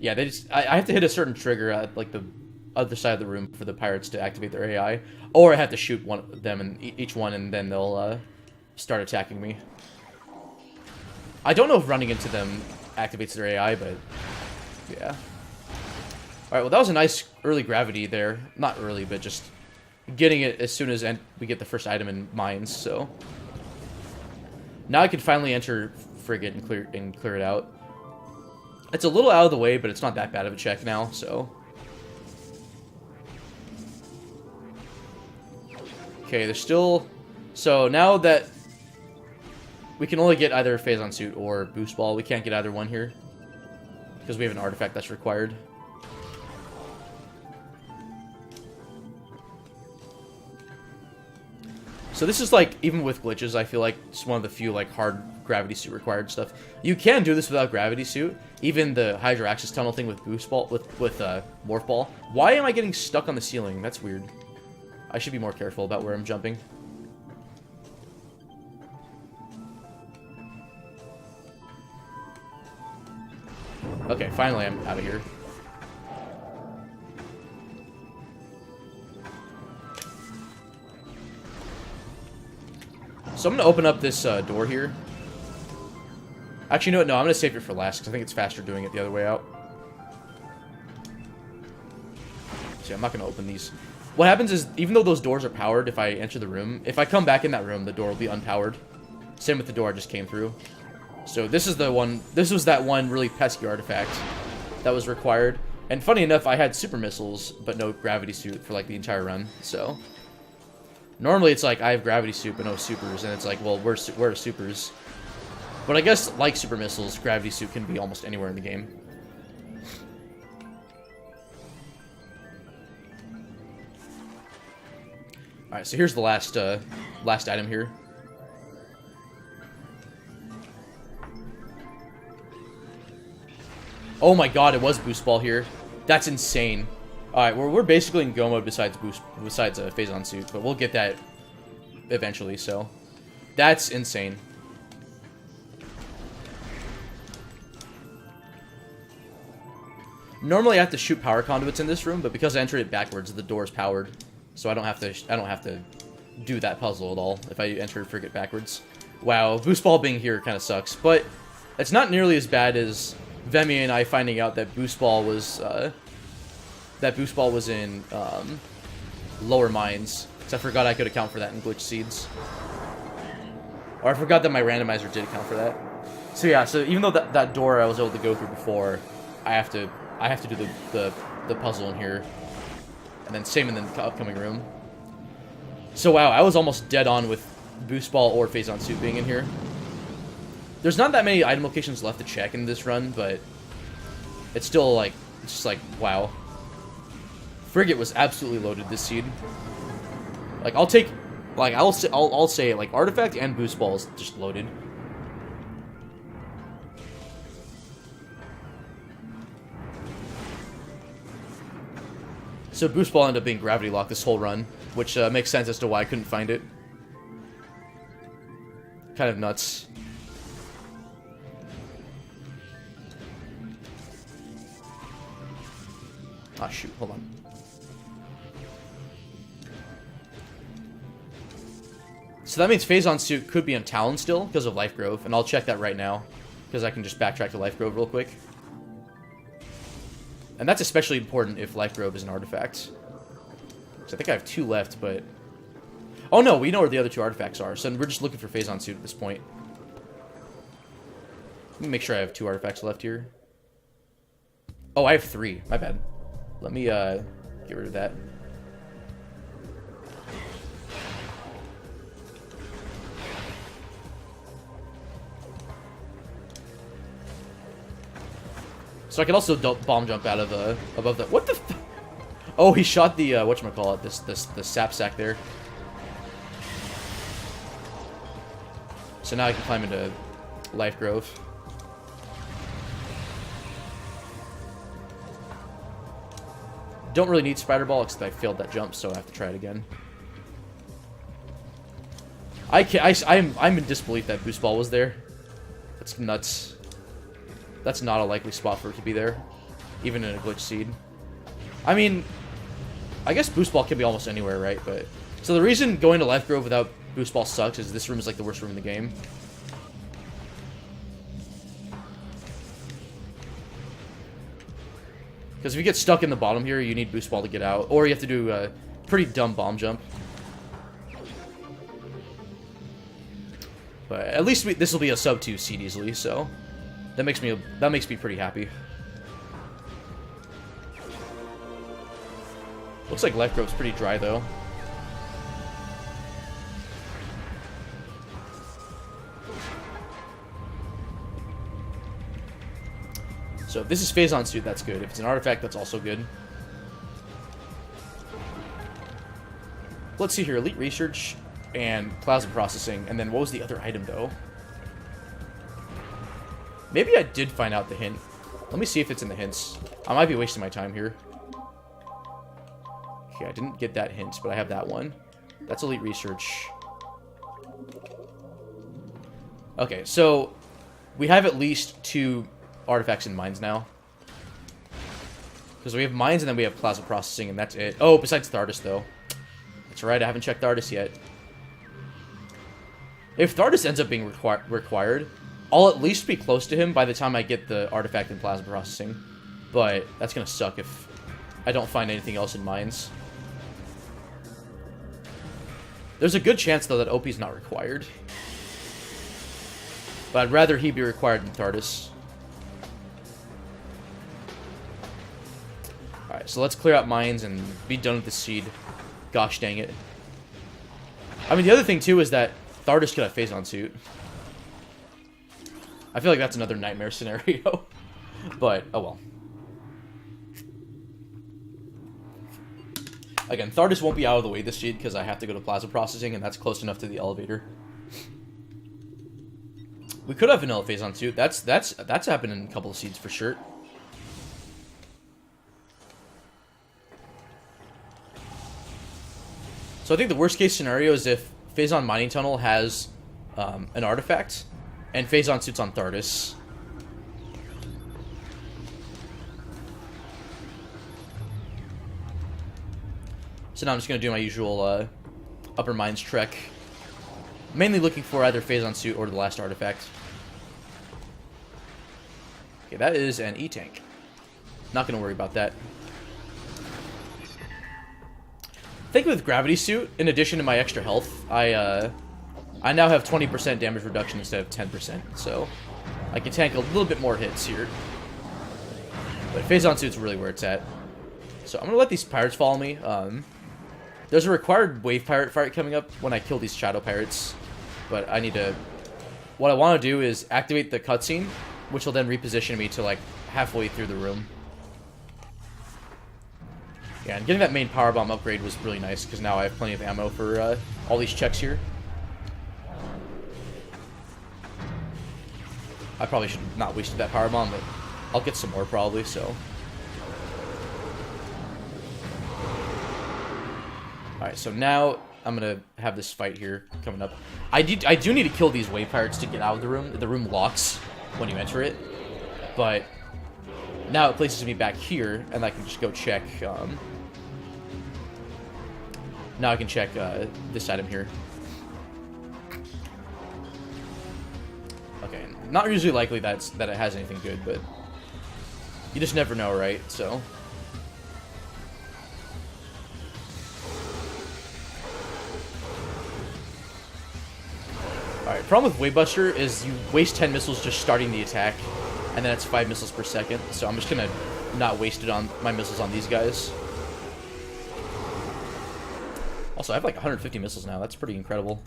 A: Yeah, I have to hit a certain trigger at like the other side of the room for the pirates to activate their AI, or I have to shoot one of them and each one, and then they'll start attacking me. I don't know if running into them activates their AI, but yeah. All right, well that was a nice early gravity there. Not early, but just getting it as soon as we get the first item in mines. So now I can finally enter Frigate and clear it out. It's a little out of the way, but it's not that bad of a check now, so. Okay, there's still... So now that we can only get either Phazon suit or boost ball, we can't get either one here because we have an artifact that's required. So this is like, even with glitches, I feel like it's one of the few like hard gravity suit required stuff. You can do this without gravity suit. Even the Hydro Axis Tunnel thing with boost ball, with morph ball. Why am I getting stuck on the ceiling? That's weird. I should be more careful about where I'm jumping. Okay, finally I'm out of here. So I'm going to open up this door here. Actually, no, I'm going to save it for last, because I think it's faster doing it the other way out. See, I'm not going to open these. What happens is, even though those doors are powered, if I enter the room, if I come back in that room, the door will be unpowered. Same with the door I just came through. So this is the one, this was that one really pesky artifact that was required. And funny enough, I had super missiles, but no gravity suit for like the entire run, so. Normally it's like, I have gravity suit, but no supers, and it's like, well, where are supers? But I guess, like super missiles, gravity suit can be almost anywhere in the game. Alright, so here's the last item here. Oh my god, it was boost ball here. That's insane. Alright, we're basically in go mode besides Phazon suit, but we'll get that eventually, so. That's insane. Normally I have to shoot power conduits in this room, but because I entered it backwards, the door's powered. So I don't have to do that puzzle at all if I enter Frigate backwards. Wow, boost ball being here kind of sucks, but it's not nearly as bad as Vemi and I finding out that boost ball was in lower mines. Because I forgot I could account for that in glitch seeds. Or I forgot that my randomizer did account for that. So yeah, so even though that door I was able to go through before, I have to do the puzzle in here. And then same in the upcoming room. So wow, I was almost dead on with boost ball or Phazon suit being in here. There's not that many item locations left to check in this run, but it's still like, it's just like, wow. Frigate was absolutely loaded this seed. Like, I'll say like artifact and boost ball is just loaded. So boost ball ended up being gravity locked this whole run, which makes sense as to why I couldn't find it. Kind of nuts. Ah, shoot, hold on. So that means Phazon suit could be on Talons still because of Life Grove, and I'll check that right now because I can just backtrack to Life Grove real quick. And that's especially important if Life Grove is an artifact. So I think I have 2 left, but... Oh no, we know where the other 2 artifacts are, so we're just looking for Phazon Suit at this point. Let me make sure I have 2 artifacts left here. Oh, I have 3. My bad. Let me get rid of that. So I can also bomb jump out of the above the. What the? Oh, he shot the whatchamacallit, the sap sack there. So now I can climb into Life Grove. Don't really need Spider Ball because I failed that jump, so I have to try it again. I'm in disbelief that Boost Ball was there. That's nuts. That's not a likely spot for it to be there, even in a glitch seed. I mean, I guess Boost Ball can be almost anywhere, right? But so the reason going to Life Grove without Boost Ball sucks is this room is like the worst room in the game. Because if you get stuck in the bottom here, you need Boost Ball to get out. Or you have to do a pretty dumb bomb jump. But at least this will be a sub 2 seed easily, so that makes me pretty happy. Looks like Life Grove's pretty dry though. So if this is Phazon Suit, that's good. If it's an artifact, that's also good. Let's see here. Elite Research and Plasma Processing. And then what was the other item, though? Maybe I did find out the hint. Let me see if it's in the hints. I might be wasting my time here. Okay, I didn't get that hint, but I have that one. That's Elite Research. Okay, so we have at least 2 artifacts in mines now. Because we have mines and then we have plasma processing and that's it. Oh, besides Thardus though. That's right, I haven't checked Thardus yet. If Thardus ends up being required, I'll at least be close to him by the time I get the artifact in plasma processing. But that's gonna suck if I don't find anything else in mines. There's a good chance though that OP's not required. But I'd rather he be required than Thardus. Alright, so let's clear out mines and be done with the seed. Gosh dang it. I mean, the other thing, too, is that Thardus could have Phazon Suit. I feel like that's another nightmare scenario. But, oh well. Again, Thardus won't be out of the way this seed because I have to go to Plasma Processing, and that's close enough to the elevator. We could have vanilla Phazon Suit. That's happened in a couple of seeds for sure. So I think the worst case scenario is if Phazon Mining Tunnel has an artifact, and Phazon Suit's on Thardus. So now I'm just going to do my usual Upper Mines trek. Mainly looking for either Phazon Suit or the last artifact. Okay, that is an E-Tank. Not going to worry about that. I think with Gravity Suit, in addition to my extra health, I now have 20% damage reduction instead of 10%, so I can tank a little bit more hits here. But Phazon Suit's really where it's at. So I'm going to let these pirates follow me. There's a required Wave Pirate fight coming up when I kill these Shadow Pirates, but I need to... What I want to do is activate the cutscene, which will then reposition me to like halfway through the room. Yeah, and getting that main power bomb upgrade was really nice, because now I have plenty of ammo for all these checks here. I probably should have not wasted that power bomb, but I'll get some more probably, so... Alright, so now I'm going to have this fight here coming up. I do need to kill these Wave Pirates to get out of the room. The room locks when you enter it, but now it places me back here, and I can just go check... Now I can check this item here. Okay, not usually likely that it has anything good, but you just never know, right? So Alright, problem with Wavebuster is you waste 10 missiles just starting the attack, and then it's 5 missiles per second, so I'm just gonna not waste it on my missiles on these guys. Also, I have like 150 missiles now, that's pretty incredible.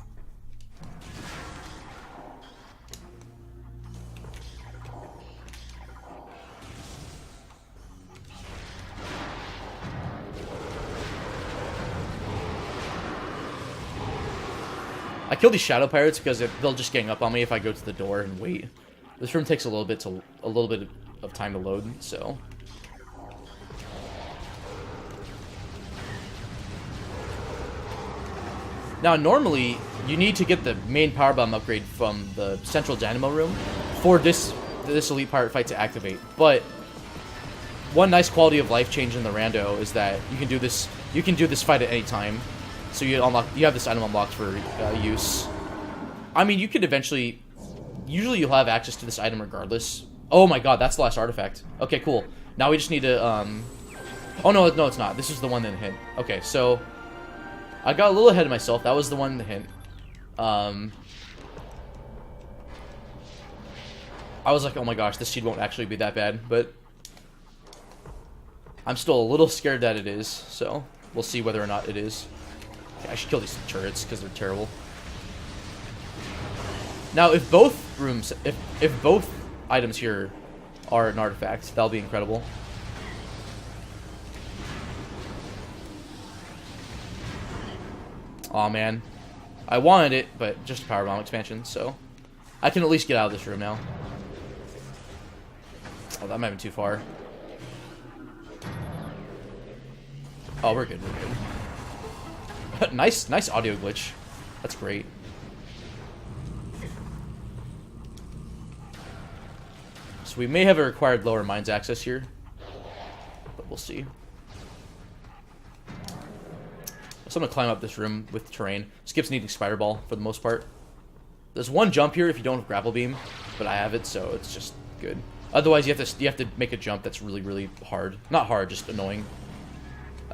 A: I kill these shadow pirates because they'll just gang up on me if I go to the door and wait. This room takes a little bit of time to load, so. Now, normally you need to get the main power bomb upgrade from the central dynamo room for this elite pirate fight to activate. But one nice quality of life change in the rando is that you can do this. You can do this fight at any time. So you have this item unlocked for use. I mean, you could eventually... Usually you'll have access to this item regardless. Oh my god, that's the last artifact. Okay, cool. Now we just need to... Oh, no, it's not. This is the one that hit. Okay, so... I got a little ahead of myself. That was the one that hit. I was like, oh my gosh, this seed won't actually be that bad. But... I'm still a little scared that it is. So, we'll see whether or not it is. I should kill these turrets because they're terrible. Now, if both rooms, if both items here are an artifact, that'll be incredible. Aw, man. I wanted it, but just a power bomb expansion, so I can at least get out of this room now. Oh, that might have been too far. Oh, we're good, we're good. nice audio glitch. That's great. So we may have a required lower mines access here, but we'll see. So I'm gonna climb up this room with terrain. Skips needing spider ball for the most part. There's one jump here if you don't have grapple beam, but I have it, so it's just good. Otherwise, you have to make a jump that's really hard. Not hard, just annoying.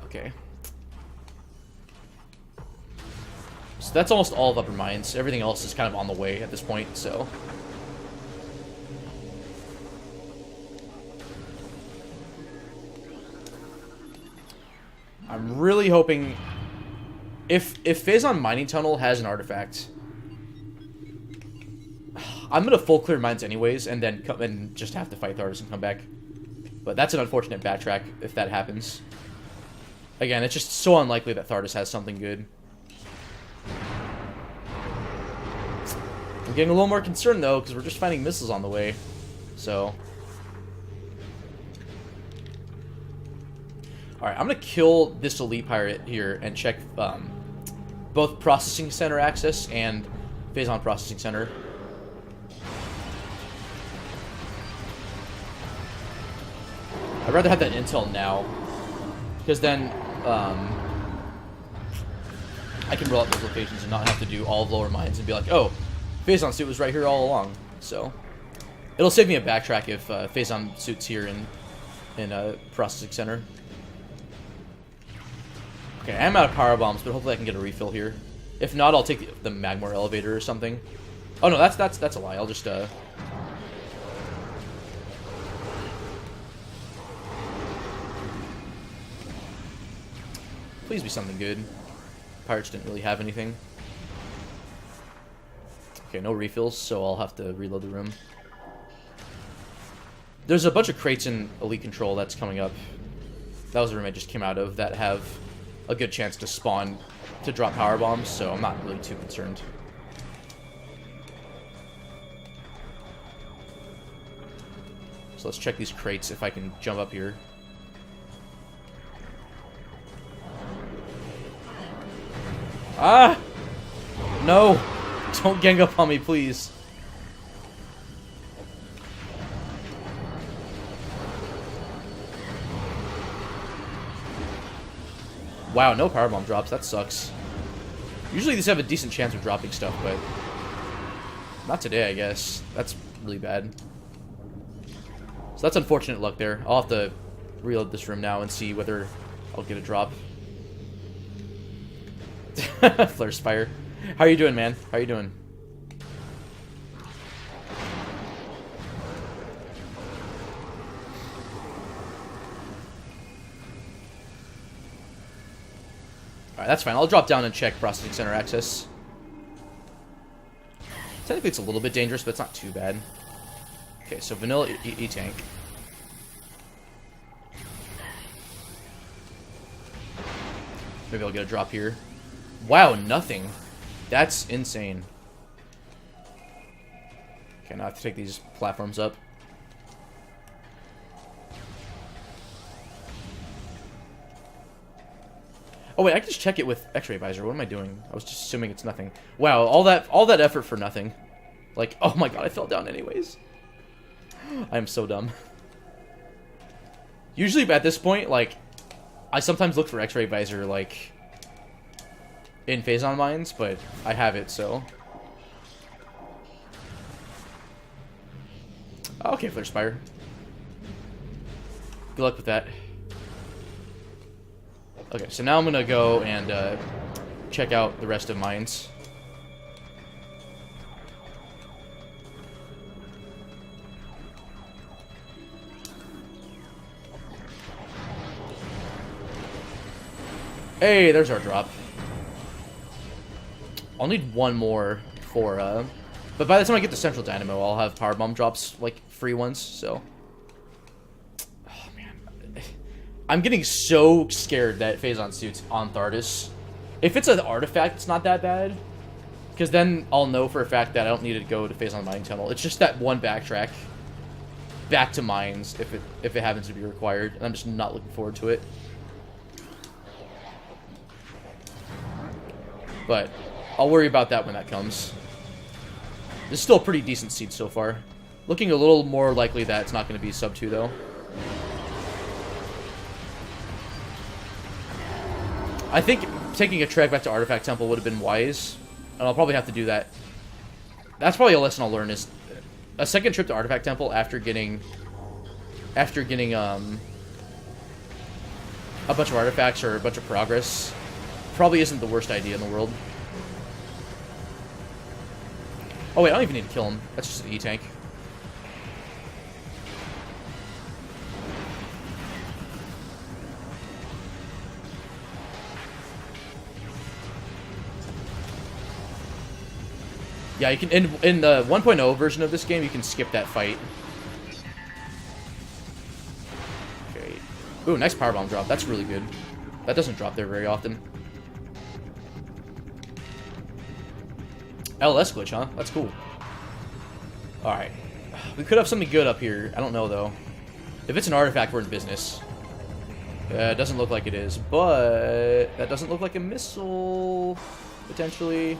A: Okay. So that's almost all of upper mines. Everything else is kind of on the way at this point, so. I'm really hoping if Phazon Mining Tunnel has an artifact, I'm gonna full clear mines anyways, and then come and just have to fight Thardus and come back. But that's an unfortunate backtrack if that happens. Again, it's just so unlikely that Thardus has something good. I'm getting a little more concerned, though, because we're just finding missiles on the way. So. Alright, I'm going to kill this elite pirate here and check both processing center access and Phazon processing center. I'd rather have that intel now, because then I can roll out those locations and not have to do all of lower mines and be like, oh, Phazon suit was right here all along. So it'll save me a backtrack if Phazon suit's here in processing center. Okay, I'm out of power bombs, but hopefully I can get a refill here. If not, I'll take the Magmoor elevator or something. Oh no, that's a lie. I'll just please be something good. Pirates didn't really have anything. Okay, no refills, so I'll have to reload the room. There's a bunch of crates in Elite Control that's coming up. That was the room I just came out of that have a good chance to spawn to drop power bombs, so I'm not really too concerned. So let's check these crates if I can jump up here. Ah! No! Don't gang up on me, please. Wow, no powerbomb drops. That sucks. Usually these have a decent chance of dropping stuff, but not today, I guess. That's really bad. So that's unfortunate luck there. I'll have to reload this room now and see whether I'll get a drop. Flare Spire. How are you doing, man? How are you doing? Alright, that's fine. I'll drop down and check processing center access. Technically, it's a little bit dangerous, but it's not too bad. Okay, so vanilla E-tank. Maybe I'll get a drop here. Wow, nothing. That's insane. Okay, now I have to take these platforms up. Oh wait, I can just check it with X-ray visor. What am I doing? I was just assuming it's nothing. Wow, all that effort for nothing. Like, oh my god, I fell down anyways. I am so dumb. Usually at this point, like, I sometimes look for X-ray visor, like, in Phazon Mines, but I have it, so. Okay, Flare Spire. Good luck with that. Okay, so now I'm gonna go and check out the rest of mines. Hey, there's our drop. I'll need one more for, but by the time I get to Central Dynamo, I'll have Power Bomb drops, like, free ones, so. Oh, man. I'm getting so scared that Phazon suit's on Thardus. If it's an artifact, it's not that bad. Because then I'll know for a fact that I don't need to go to Phazon Mining Tunnel. It's just that one backtrack back to mines if it happens to be required. And I'm just not looking forward to it. But I'll worry about that when that comes. This is still a pretty decent seed so far. Looking a little more likely that it's not going to be sub 2 though. I think taking a trek back to Artifact Temple would have been wise. And I'll probably have to do that. That's probably a lesson I'll learn is a second trip to Artifact Temple after getting a bunch of artifacts or a bunch of progress probably isn't the worst idea in the world. Oh wait, I don't even need to kill him. That's just an E-tank. Yeah, you can in the 1.0 version of this game, you can skip that fight. Okay. Ooh, nice powerbomb drop. That's really good. That doesn't drop there very often. LS glitch, huh? That's cool. Alright. We could have something good up here. I don't know, though. If it's an artifact, we're in business. It doesn't look like it is, but that doesn't look like a missile, potentially.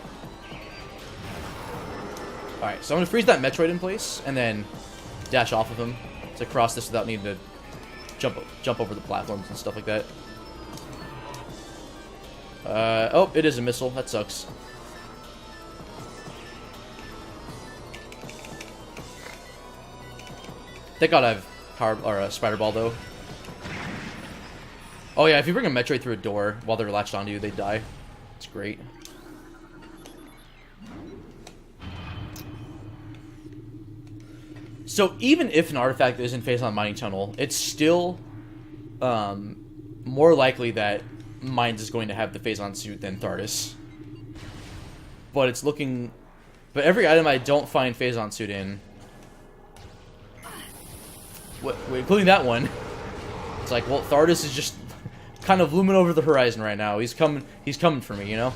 A: Alright, so I'm going to freeze that Metroid in place, and then dash off of him to cross this without needing to jump over the platforms and stuff like that. Oh, it is a missile. That sucks. Thank God I have power or a spider ball though. Oh yeah, if you bring a Metroid through a door while they're latched onto you, they die. It's great. So even if an artifact is in Phazon Mining Tunnel, it's still more likely that Mines is going to have the Phazon suit than Thardus. But it's looking... But every item I don't find Phazon suit in... including that one. It's like, well, Thardus is just kind of looming over the horizon right now. He's coming for me, you know?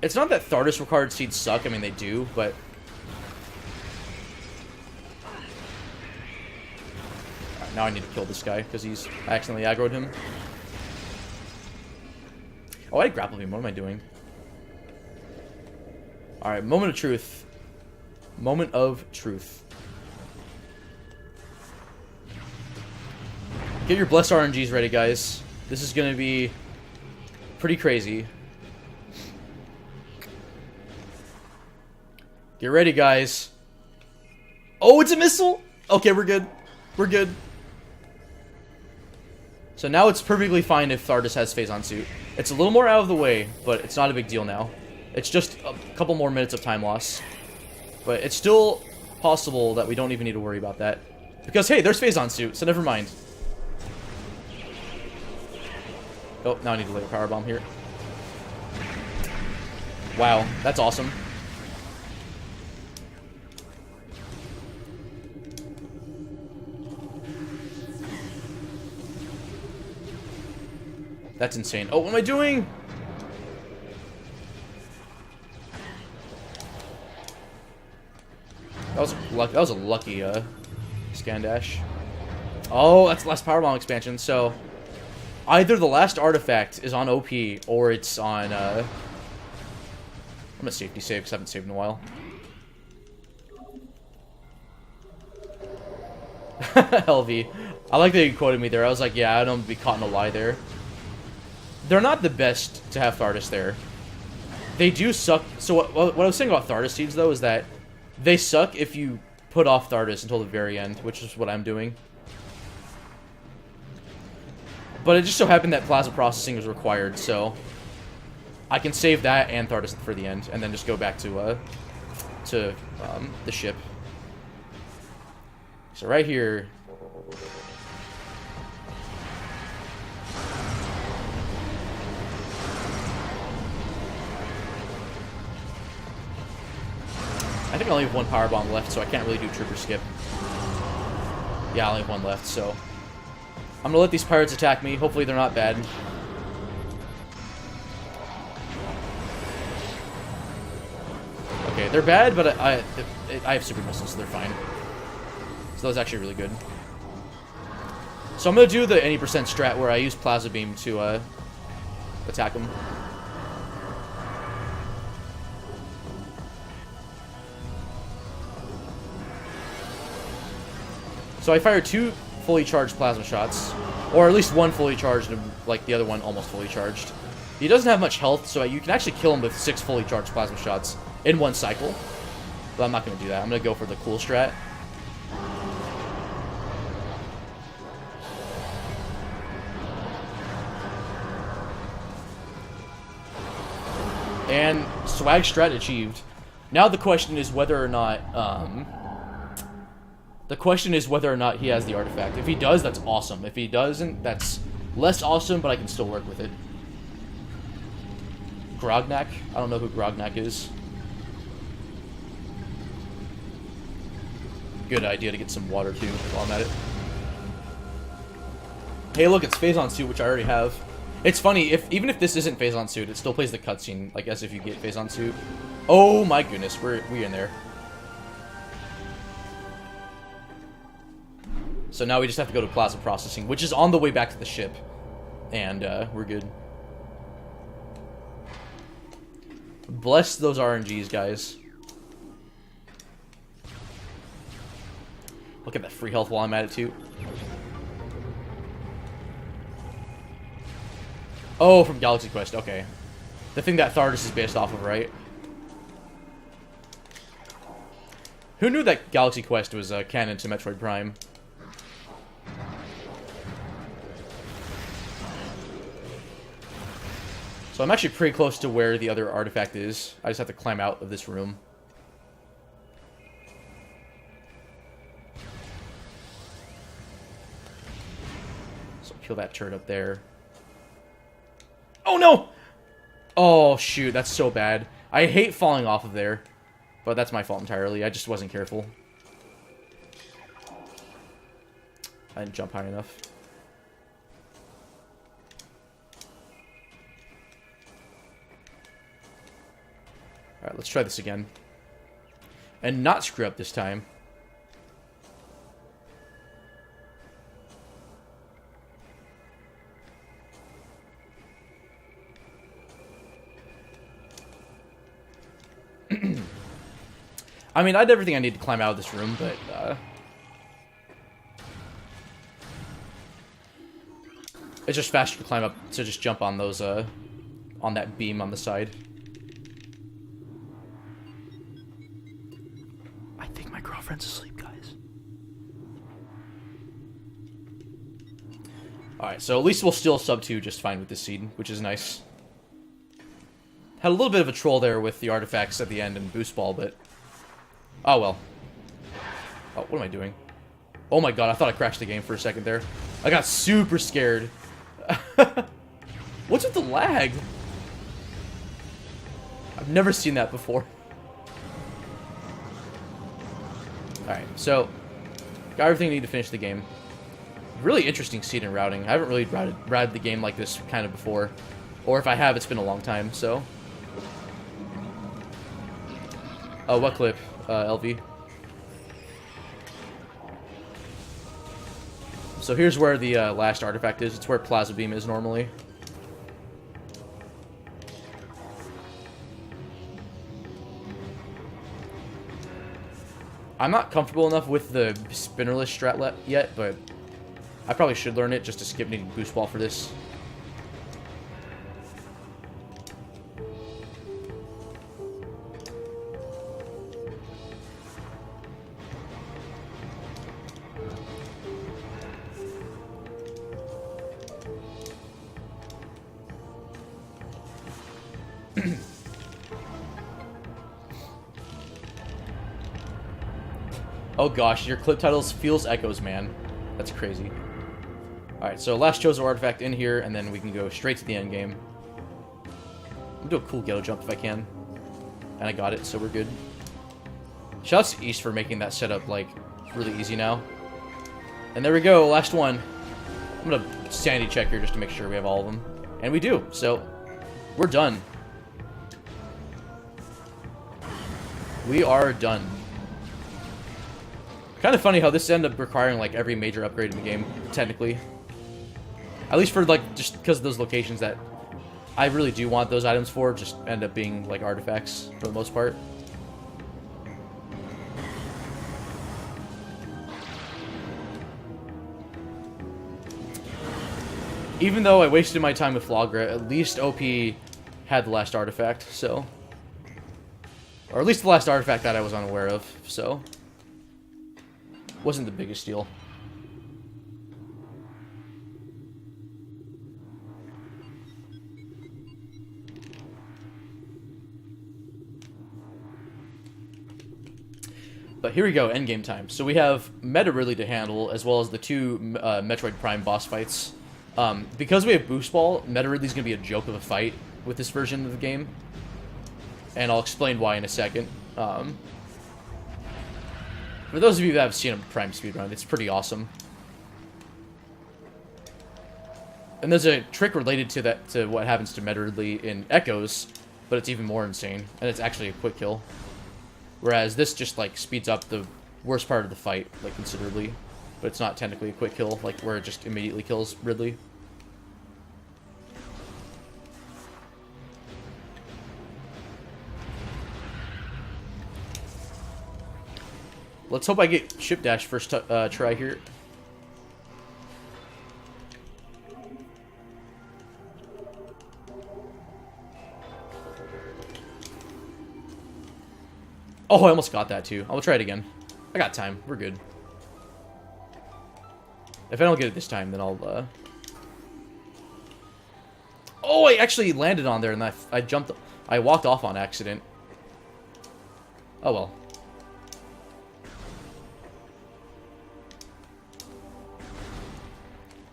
A: It's not that Thardus required seeds suck. I mean, they do, but... Right, now I need to kill this guy, because I accidentally aggroed him. Oh, I grapple him. What am I doing? Alright, moment of truth. Moment of truth. Get your blessed RNGs ready, guys. This is going to be pretty crazy. Get ready, guys. Oh, it's a missile? Okay, we're good. We're good. So now it's perfectly fine if Thardus has Phazon suit. It's a little more out of the way, but it's not a big deal now. It's just a couple more minutes of time loss. But it's still possible that we don't even need to worry about that. Because, hey, there's Phazon suit, so never mind. Oh, now I need to lay a power bomb here. Wow, that's awesome. That's insane. Oh, what am I doing? That was a lucky scan dash. Oh, that's the last powerbomb expansion. So either the last artifact is on OP or it's on. I'm gonna safety save because I haven't saved in a while. LV, I like that you quoted me there. I was like, yeah, I don't be caught in a lie there. They're not the best to have Thardus there. They do suck. So what I was saying about Thardus seeds though is that they suck if you put off Thardus until the very end, which is what I'm doing. But it just so happened that plasma processing was required, so I can save that and Thardus for the end, and then just go back to the ship. So right here. I think I only have one power bomb left, so I can't really do trooper skip. Yeah, I only have one left, so I'm gonna let these pirates attack me. Hopefully they're not bad. Okay, they're bad, but I have super missiles, so they're fine. So that's actually really good. So I'm gonna do the any percent strat where I use plasma beam to attack them. So I fire 2 fully charged plasma shots, or at least one fully charged and like the other one almost fully charged. He doesn't have much health, so you can actually kill him with 6 fully charged plasma shots in one cycle. But I'm not going to do that. I'm going to go for the cool strat. And swag strat achieved. Now the question is whether or not he has the artifact. If he does, that's awesome. If he doesn't, that's less awesome, but I can still work with it. Grognak? I don't know who Grognak is. Good idea to get some water, too, while I'm at it. Hey, look, it's Phazon suit, which I already have. It's funny, even if this isn't Phazon suit, it still plays the cutscene, like, as if you get Phazon suit. Oh my goodness, we're in there. So now we just have to go to plasma processing, which is on the way back to the ship. And, we're good. Bless those RNGs, guys. Look at that free health while I'm at it, too. Oh, from Galaxy Quest, okay. The thing that Thardus is based off of, right? Who knew that Galaxy Quest was canon to Metroid Prime? So I'm actually pretty close to where the other artifact is. I just have to climb out of this room. So kill that turret up there. Oh no! Oh shoot, that's so bad. I hate falling off of there. But that's my fault entirely. I just wasn't careful. I didn't jump high enough. Alright, let's try this again. And not screw up this time. I mean, I did everything I need to climb out of this room, but, it's just faster to climb up, to just jump on those, on that beam on the side. I think my girlfriend's asleep, guys. Alright, so at least we'll still sub 2 just fine with this seed, which is nice. Had a little bit of a troll there with the artifacts at the end and boost ball, but... oh, well. Oh, what am I doing? Oh my god, I thought I crashed the game for a second there. I got super scared. What's with the lag? I've never seen that before. Alright, so got everything you need to finish the game. Really interesting seed and routing. I haven't really routed the game like this kind of before. Or if I have, it's been a long time, so. Oh, what clip, LV? So here's where the last artifact is. It's where Plasma Beam is normally. I'm not comfortable enough with the spinnerless strat yet, but I probably should learn it just to skip needing boost ball for this. Oh gosh, your clip titles feels echoes, man. That's crazy. Alright, so last Chozo artifact in here, and then we can go straight to the end game. I'm gonna do a cool ghetto jump if I can. And I got it, so we're good. Shoutouts to East for making that setup, like, really easy now. And there we go, last one. I'm gonna sanity check here just to make sure we have all of them. And we do, so we're done. We are done. Kind of funny how this ended up requiring, like, every major upgrade in the game, technically. At least for, like, just because of those locations that I really do want those items for, just end up being, like, artifacts for the most part. Even though I wasted my time with Flagra, at least OP had the last artifact, so. Or at least the last artifact that I was unaware of, so. Wasn't the biggest deal. But here we go, endgame time. So we have Meta Ridley to handle, as well as the two Metroid Prime boss fights. Because we have Boost Ball, Meta Ridley's going to be a joke of a fight with this version of the game. And I'll explain why in a second. For those of you that have seen a Prime speedrun, it's pretty awesome. And there's a trick related to that, to what happens to Meta Ridley in Echoes, but it's even more insane, and it's actually a quick kill. Whereas this just, like, speeds up the worst part of the fight, like, considerably. But it's not technically a quick kill, like, where it just immediately kills Ridley. Let's hope I get Ship Dash first try here. Oh, I almost got that too. I'll try it again. I got time. We're good. If I don't get it this time, then I'll, Oh, I actually landed on there and I jumped... I walked off on accident. Oh, well.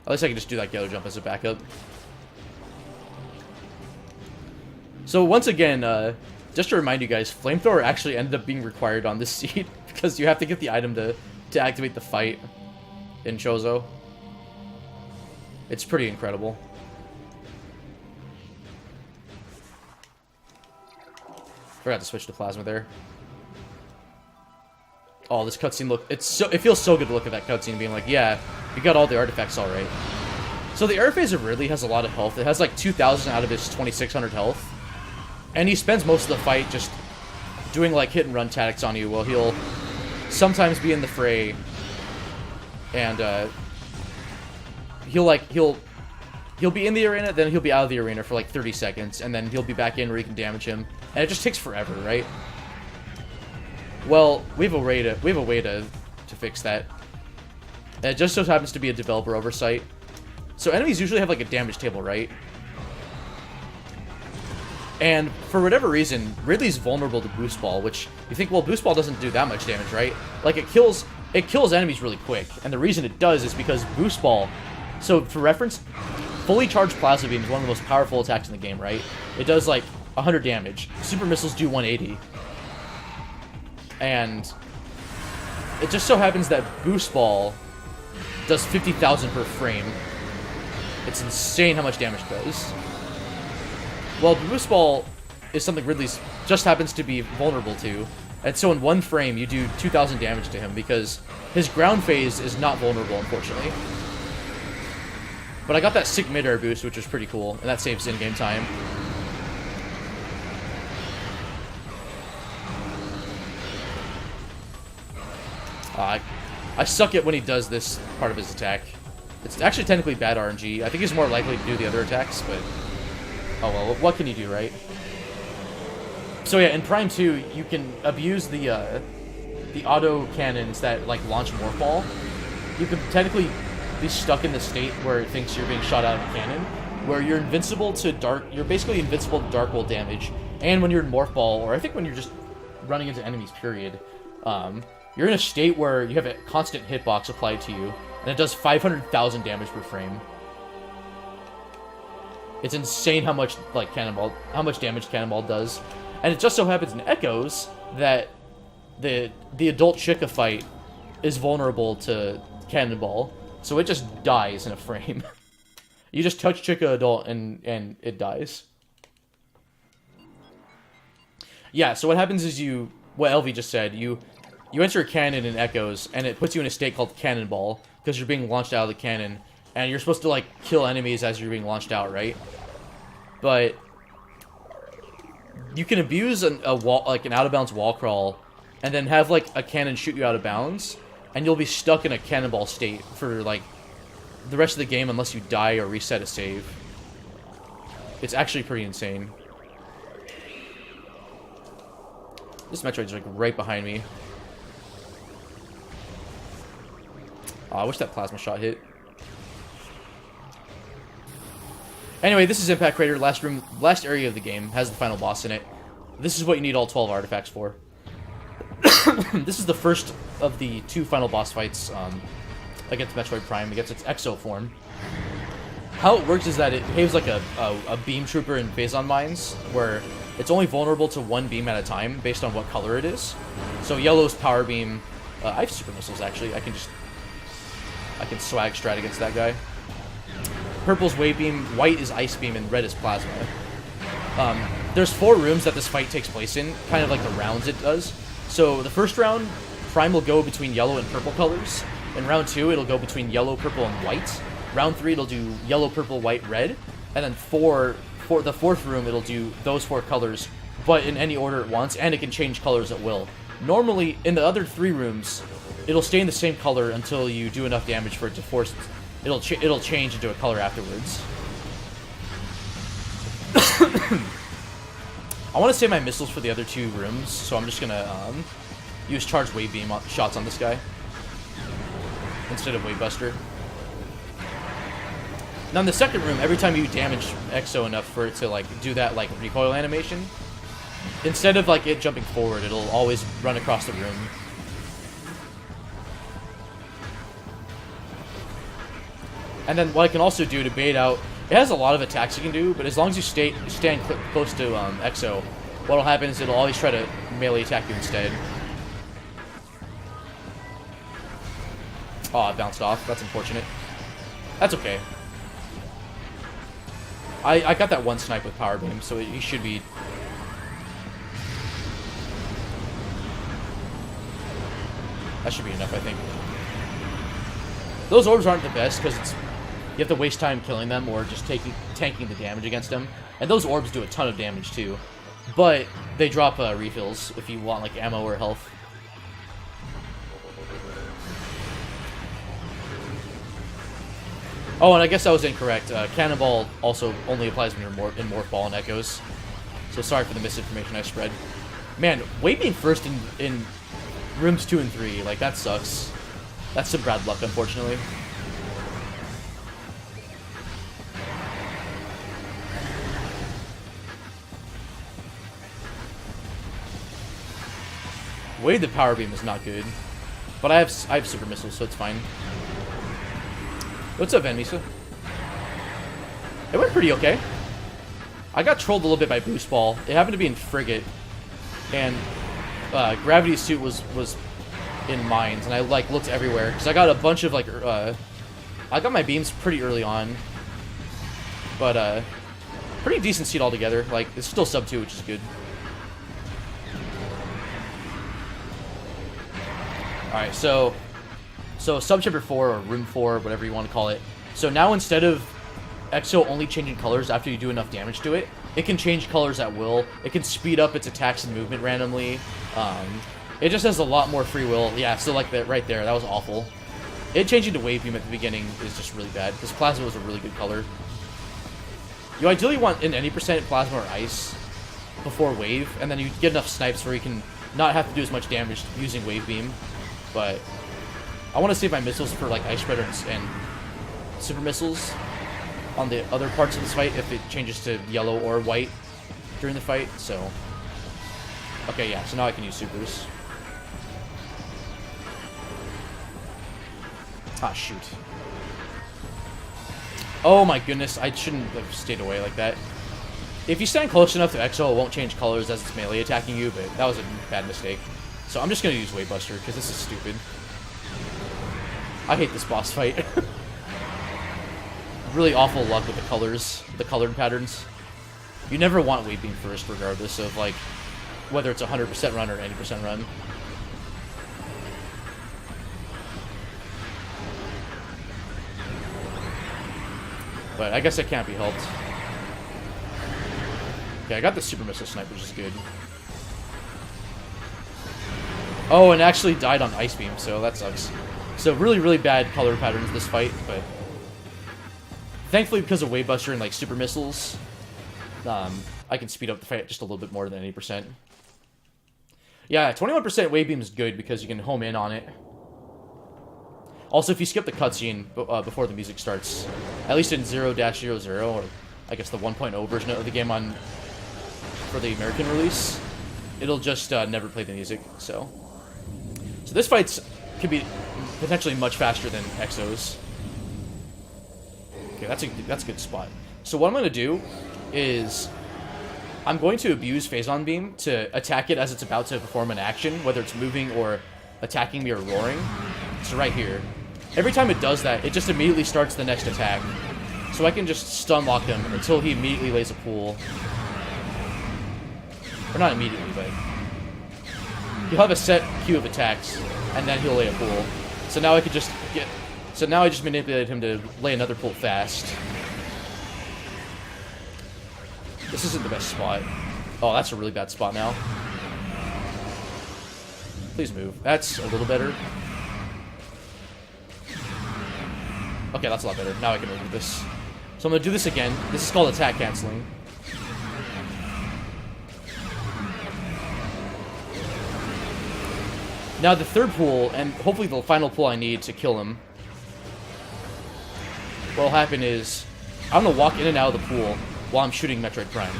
A: At least I can just do that ghetto jump as a backup. So once again, just to remind you guys, Flamethrower actually ended up being required on this seed because you have to get the item to activate the fight in Chozo. It's pretty incredible. Forgot to switch to plasma there. Oh, this cutscene it feels so good to look at that cutscene being like, yeah, you got all the artifacts all right. So the Air Phaser really has a lot of health. It has like 2,000 out of his 2,600 health. And he spends most of the fight just doing like hit and run tactics on you while he'll sometimes be in the fray. And he'll be in the arena, then he'll be out of the arena for like 30 seconds, and then he'll be back in where you can damage him. And it just takes forever, right? Well, we have a way to fix that. And it just so happens to be a developer oversight. So enemies usually have like a damage table, right? And for whatever reason, Ridley's vulnerable to Boost Ball, which you think, well, Boost Ball doesn't do that much damage, right? Like it kills enemies really quick. And the reason it does is because Boost Ball, so for reference, fully charged plasma beam is one of the most powerful attacks in the game, right? It does like 100 damage. Super missiles do 180. And it just so happens that Boost Ball does 50,000 per frame. It's insane how much damage it does. Well, Boost Ball is something Ridley just happens to be vulnerable to. And so in one frame, you do 2,000 damage to him because his ground phase is not vulnerable, unfortunately. But I got that sick mid-air boost, which was pretty cool, and that saves in-game time. I suck at when he does this part of his attack. It's actually technically bad RNG. I think he's more likely to do the other attacks, but... oh well, what can you do, right? So yeah, in Prime 2, you can abuse the auto cannons that like launch Morph Ball. You can technically be stuck in the state where it thinks you're being shot out of a cannon, where you're invincible to dark. You're basically invincible to Dark World damage, and when you're in Morph Ball, or I think when you're just running into enemies, period, you're in a state where you have a constant hitbox applied to you, and it does 500,000 damage per frame. It's insane how much damage Cannonball does. And it just so happens in Echoes that the adult Chica fight is vulnerable to Cannonball, so it just dies in a frame. You just touch Chica adult and it dies. Yeah, so what happens is what Elvie just said, you enter a cannon in Echoes, and it puts you in a state called Cannonball, because you're being launched out of the cannon, and you're supposed to, like, kill enemies as you're being launched out, right? But you can abuse a wall, like an out-of-bounds wall crawl, and then have, like, a cannon shoot you out of bounds, and you'll be stuck in a cannonball state for, like, the rest of the game unless you die or reset a save. It's actually pretty insane. This Metroid's, like, right behind me. Oh, I wish that plasma shot hit. Anyway, this is Impact Crater, last area of the game, has the final boss in it. This is what you need all 12 artifacts for. This is the first of the 2 final boss fights against Metroid Prime, against its Exo form. How it works is that it behaves like a beam trooper in Phazon Mines, where it's only vulnerable to 1 beam at a time, based on what color it is. So yellow's power beam. I have super missiles, actually. I can swag strat against that guy. Purple's wave beam, white is ice beam, and red is plasma. There's 4 rooms that this fight takes place in, kind of like the rounds it does. So the first round, Prime will go between yellow and purple colors. In round 2, it'll go between yellow, purple, and white. Round 3, it'll do yellow, purple, white, red. And then for the 4th room, it'll do those 4 colors, but in any order it wants, and it can change colors at will. Normally, in the other 3 rooms, it'll stay in the same color until you do enough damage for it to force... It'll change into a color afterwards. I want to save my missiles for the other 2 rooms, so I'm just gonna use charged wave beam shots on this guy instead of wave buster. Now in the second room, every time you damage Exo enough for it to like do that like recoil animation, instead of like it jumping forward, it'll always run across the room. And then what I can also do to bait out, it has a lot of attacks you can do, but as long as you stand close to Exo, what'll happen is it'll always try to melee attack you instead. Oh, it bounced off. That's unfortunate. That's okay. I got that 1 snipe with power beam, so he should be... That should be enough, I think. Those orbs aren't the best, because you have to waste time killing them or just tanking the damage against them. And those orbs do a ton of damage too. But they drop refills if you want like ammo or health. Oh, and I guess I was incorrect. Cannonball also only applies when you're in Morph Ball and Echoes. So sorry for the misinformation I spread. Man, Wave being first in rooms 2 and 3, like that sucks. That's some bad luck, unfortunately. Wave the power beam is not good, but I have super missiles, so it's fine. What's up, Van Misa? It went pretty okay. I got trolled a little bit by Boost Ball. It happened to be in Frigate, and Gravity Suit was in Mines, and I like looked everywhere because I got a bunch of like I got my beams pretty early on, but pretty decent seed altogether. Like it's still sub 2, which is good. All right, so Subchapter 4 or Room 4, whatever you want to call it. So now instead of Exo only changing colors after you do enough damage to it, it can change colors at will. It can speed up its attacks and movement randomly. It just has a lot more free will. Yeah, so like that right there, that was awful. It changing to Wave Beam at the beginning is just really bad, because Plasma was a really good color. You ideally want an any percent Plasma or Ice before Wave, and then you get enough snipes where you can not have to do as much damage using Wave Beam. But I want to save my missiles for like Ice Spreader and Super Missiles on the other parts of this fight if it changes to yellow or white during the fight, so... Okay, yeah, so now I can use Supers. Ah, shoot. Oh my goodness, I shouldn't have stayed away like that. If you stand close enough to Exo, it won't change colors as it's melee attacking you, but that was a bad mistake. So I'm just going to use Wave Buster, because this is stupid. I hate this boss fight. Really awful luck with the colors, the colored patterns. You never want Wave Beam first, regardless of, like, whether it's a 100% run or an 80% run. But I guess it can't be helped. Okay, I got the Super Missile Snipe, which is good. Oh, and actually died on Ice Beam, so that sucks. So really, really bad color patterns this fight, but... Thankfully, because of Wave Buster and like Super Missiles, I can speed up the fight just a little bit more than 80%. Yeah, 21% Wave Beam is good because you can home in on it. Also, if you skip the cutscene before the music starts, at least in 0-00, or I guess the 1.0 version of the game for the American release, it'll just never play the music. So this fight could be potentially much faster than Exo's. Okay, that's a good spot. So what I'm going to do is I'm going to abuse Phazon Beam to attack it as it's about to perform an action, whether it's moving or attacking me or roaring. So right here. Every time it does that, it just immediately starts the next attack. So I can just stun lock him until he immediately lays a pool. Or not immediately, but... He'll have a set queue of attacks, and then he'll lay a pool. So now I could just get... So now I just manipulated him to lay another pool fast. This isn't the best spot. Oh, that's a really bad spot now. Please move. That's a little better. Okay, that's a lot better. Now I can remove this. So I'm going to do this again. This is called attack canceling. Now the third pool, and hopefully the final pool I need to kill him, what'll happen is, I'm going to walk in and out of the pool while I'm shooting Metroid Prime.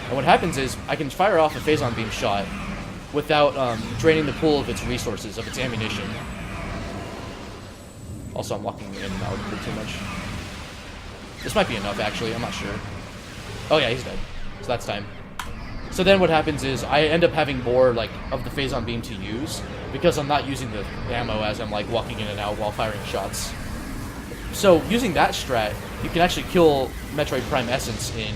A: And what happens is, I can fire off a Phazon Beam shot without draining the pool of its resources, of its ammunition. Also, I'm walking in and out a bit too much. This might be enough, actually. I'm not sure. Oh yeah, he's dead. So that's time. So then what happens is, I end up having more, like, of the Phazon Beam to use, because I'm not using the ammo as I'm, like, walking in and out while firing shots. So, using that strat, you can actually kill Metroid Prime Essence in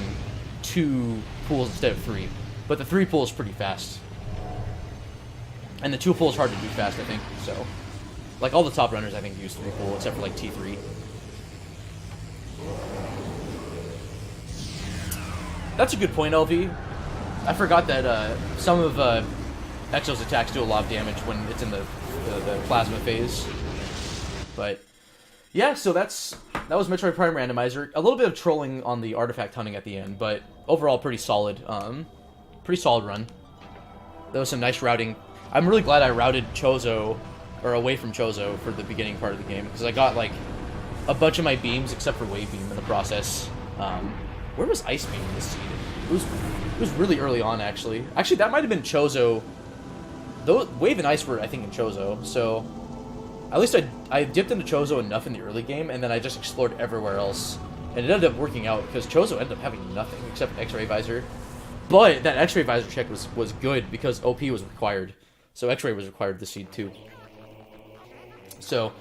A: 2 pools instead of 3. But the 3 pool is pretty fast. And the 2 pool is hard to do fast, I think, so... Like, all the top runners, I think, use 3 pool, except for, like, T3. That's a good point, LV. I forgot that some of Exo's attacks do a lot of damage when it's in the plasma phase. But, yeah, so that was Metroid Prime Randomizer. A little bit of trolling on the artifact hunting at the end, but overall pretty solid. Pretty solid run. There was some nice routing. I'm really glad I routed Chozo, or away from Chozo, for the beginning part of the game, because I got, like, a bunch of my beams except for Wave Beam in the process. Where was Ice Beam in this seed? It was really early on, actually. Actually, that might have been Chozo. Though Wave and Ice were, I think, in Chozo, so... At least I dipped into Chozo enough in the early game, and then I just explored everywhere else and it ended up working out because Chozo ended up having nothing except an X-ray visor. But that X-ray visor check was good because OP was required, so X-ray was required to seed too. So,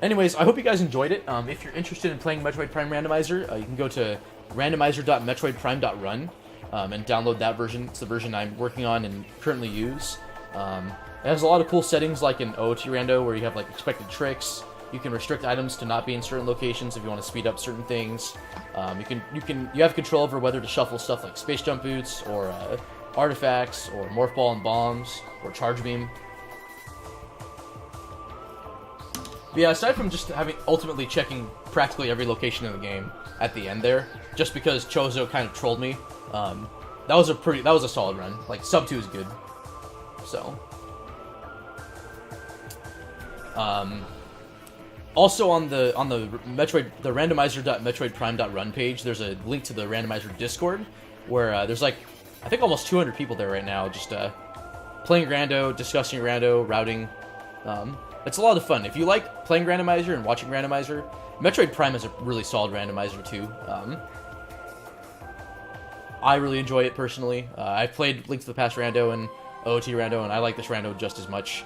A: anyways, I hope you guys enjoyed it. If you're interested in playing Metroid Prime Randomizer, you can go to randomizer.metroidprime.run and download that version. It's the version I'm working on and currently use. It has a lot of cool settings like in OOT Rando where you have like expected tricks. You can restrict items to not be in certain locations if you want to speed up certain things. You have control over whether to shuffle stuff like space jump boots or artifacts or morph ball and bombs or charge beam. But yeah, aside from just ultimately checking practically every location in the game at the end there, just because Chozo kind of trolled me, that was a solid run. Like sub 2 is good. So, also on the randomizer.metroidprime.run page, there's a link to the randomizer Discord where there's like I think almost 200 people there right now, just playing rando, discussing rando, routing. It's a lot of fun. If you like playing randomizer and watching randomizer, Metroid Prime is a really solid randomizer too. I really enjoy it personally. I played Link to the Past Rando and OOT Rando, and I like this Rando just as much.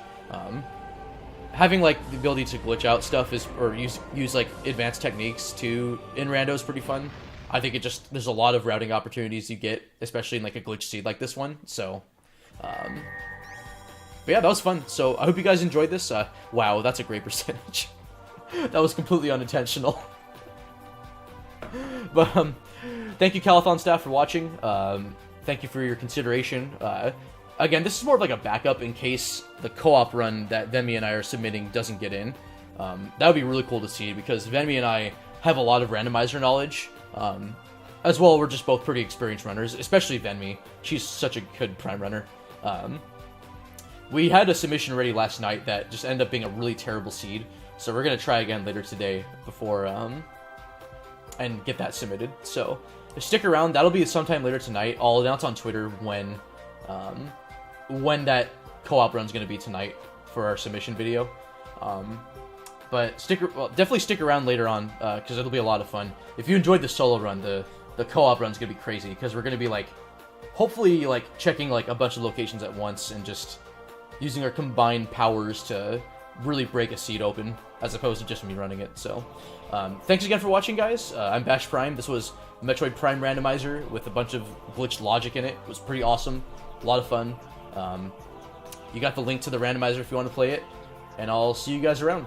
A: Having like the ability to glitch out stuff or use like advanced techniques too in Rando is pretty fun. I think there's a lot of routing opportunities you get, especially in like a glitch seed like this one. So, but yeah, that was fun. So I hope you guys enjoyed this. Wow, that's a great percentage. That was completely unintentional. But thank you, Calathon staff, for watching. Thank you for your consideration. Again, this is more of like a backup in case the co-op run that Venmi and I are submitting doesn't get in. That would be really cool to see because Venmi and I have a lot of randomizer knowledge. As well, we're just both pretty experienced runners, especially Venmi. She's such a good Prime runner. We had a submission ready last night that just ended up being a really terrible seed, so we're going to try again later today before, and get that submitted. So, stick around, that'll be sometime later tonight. I'll announce on Twitter when that co-op run's going to be tonight for our submission video. But definitely stick around later on, because it'll be a lot of fun. If you enjoyed the solo run, the co-op run's going to be crazy, because we're going to be, like, hopefully, like, checking, like, a bunch of locations at once, and just using our combined powers to really break a seed open, as opposed to just me running it. So, thanks again for watching, guys. I'm Bash Prime. This was Metroid Prime Randomizer with a bunch of glitched logic in it. It was pretty awesome. A lot of fun. You got the link to the randomizer if you want to play it, and I'll see you guys around.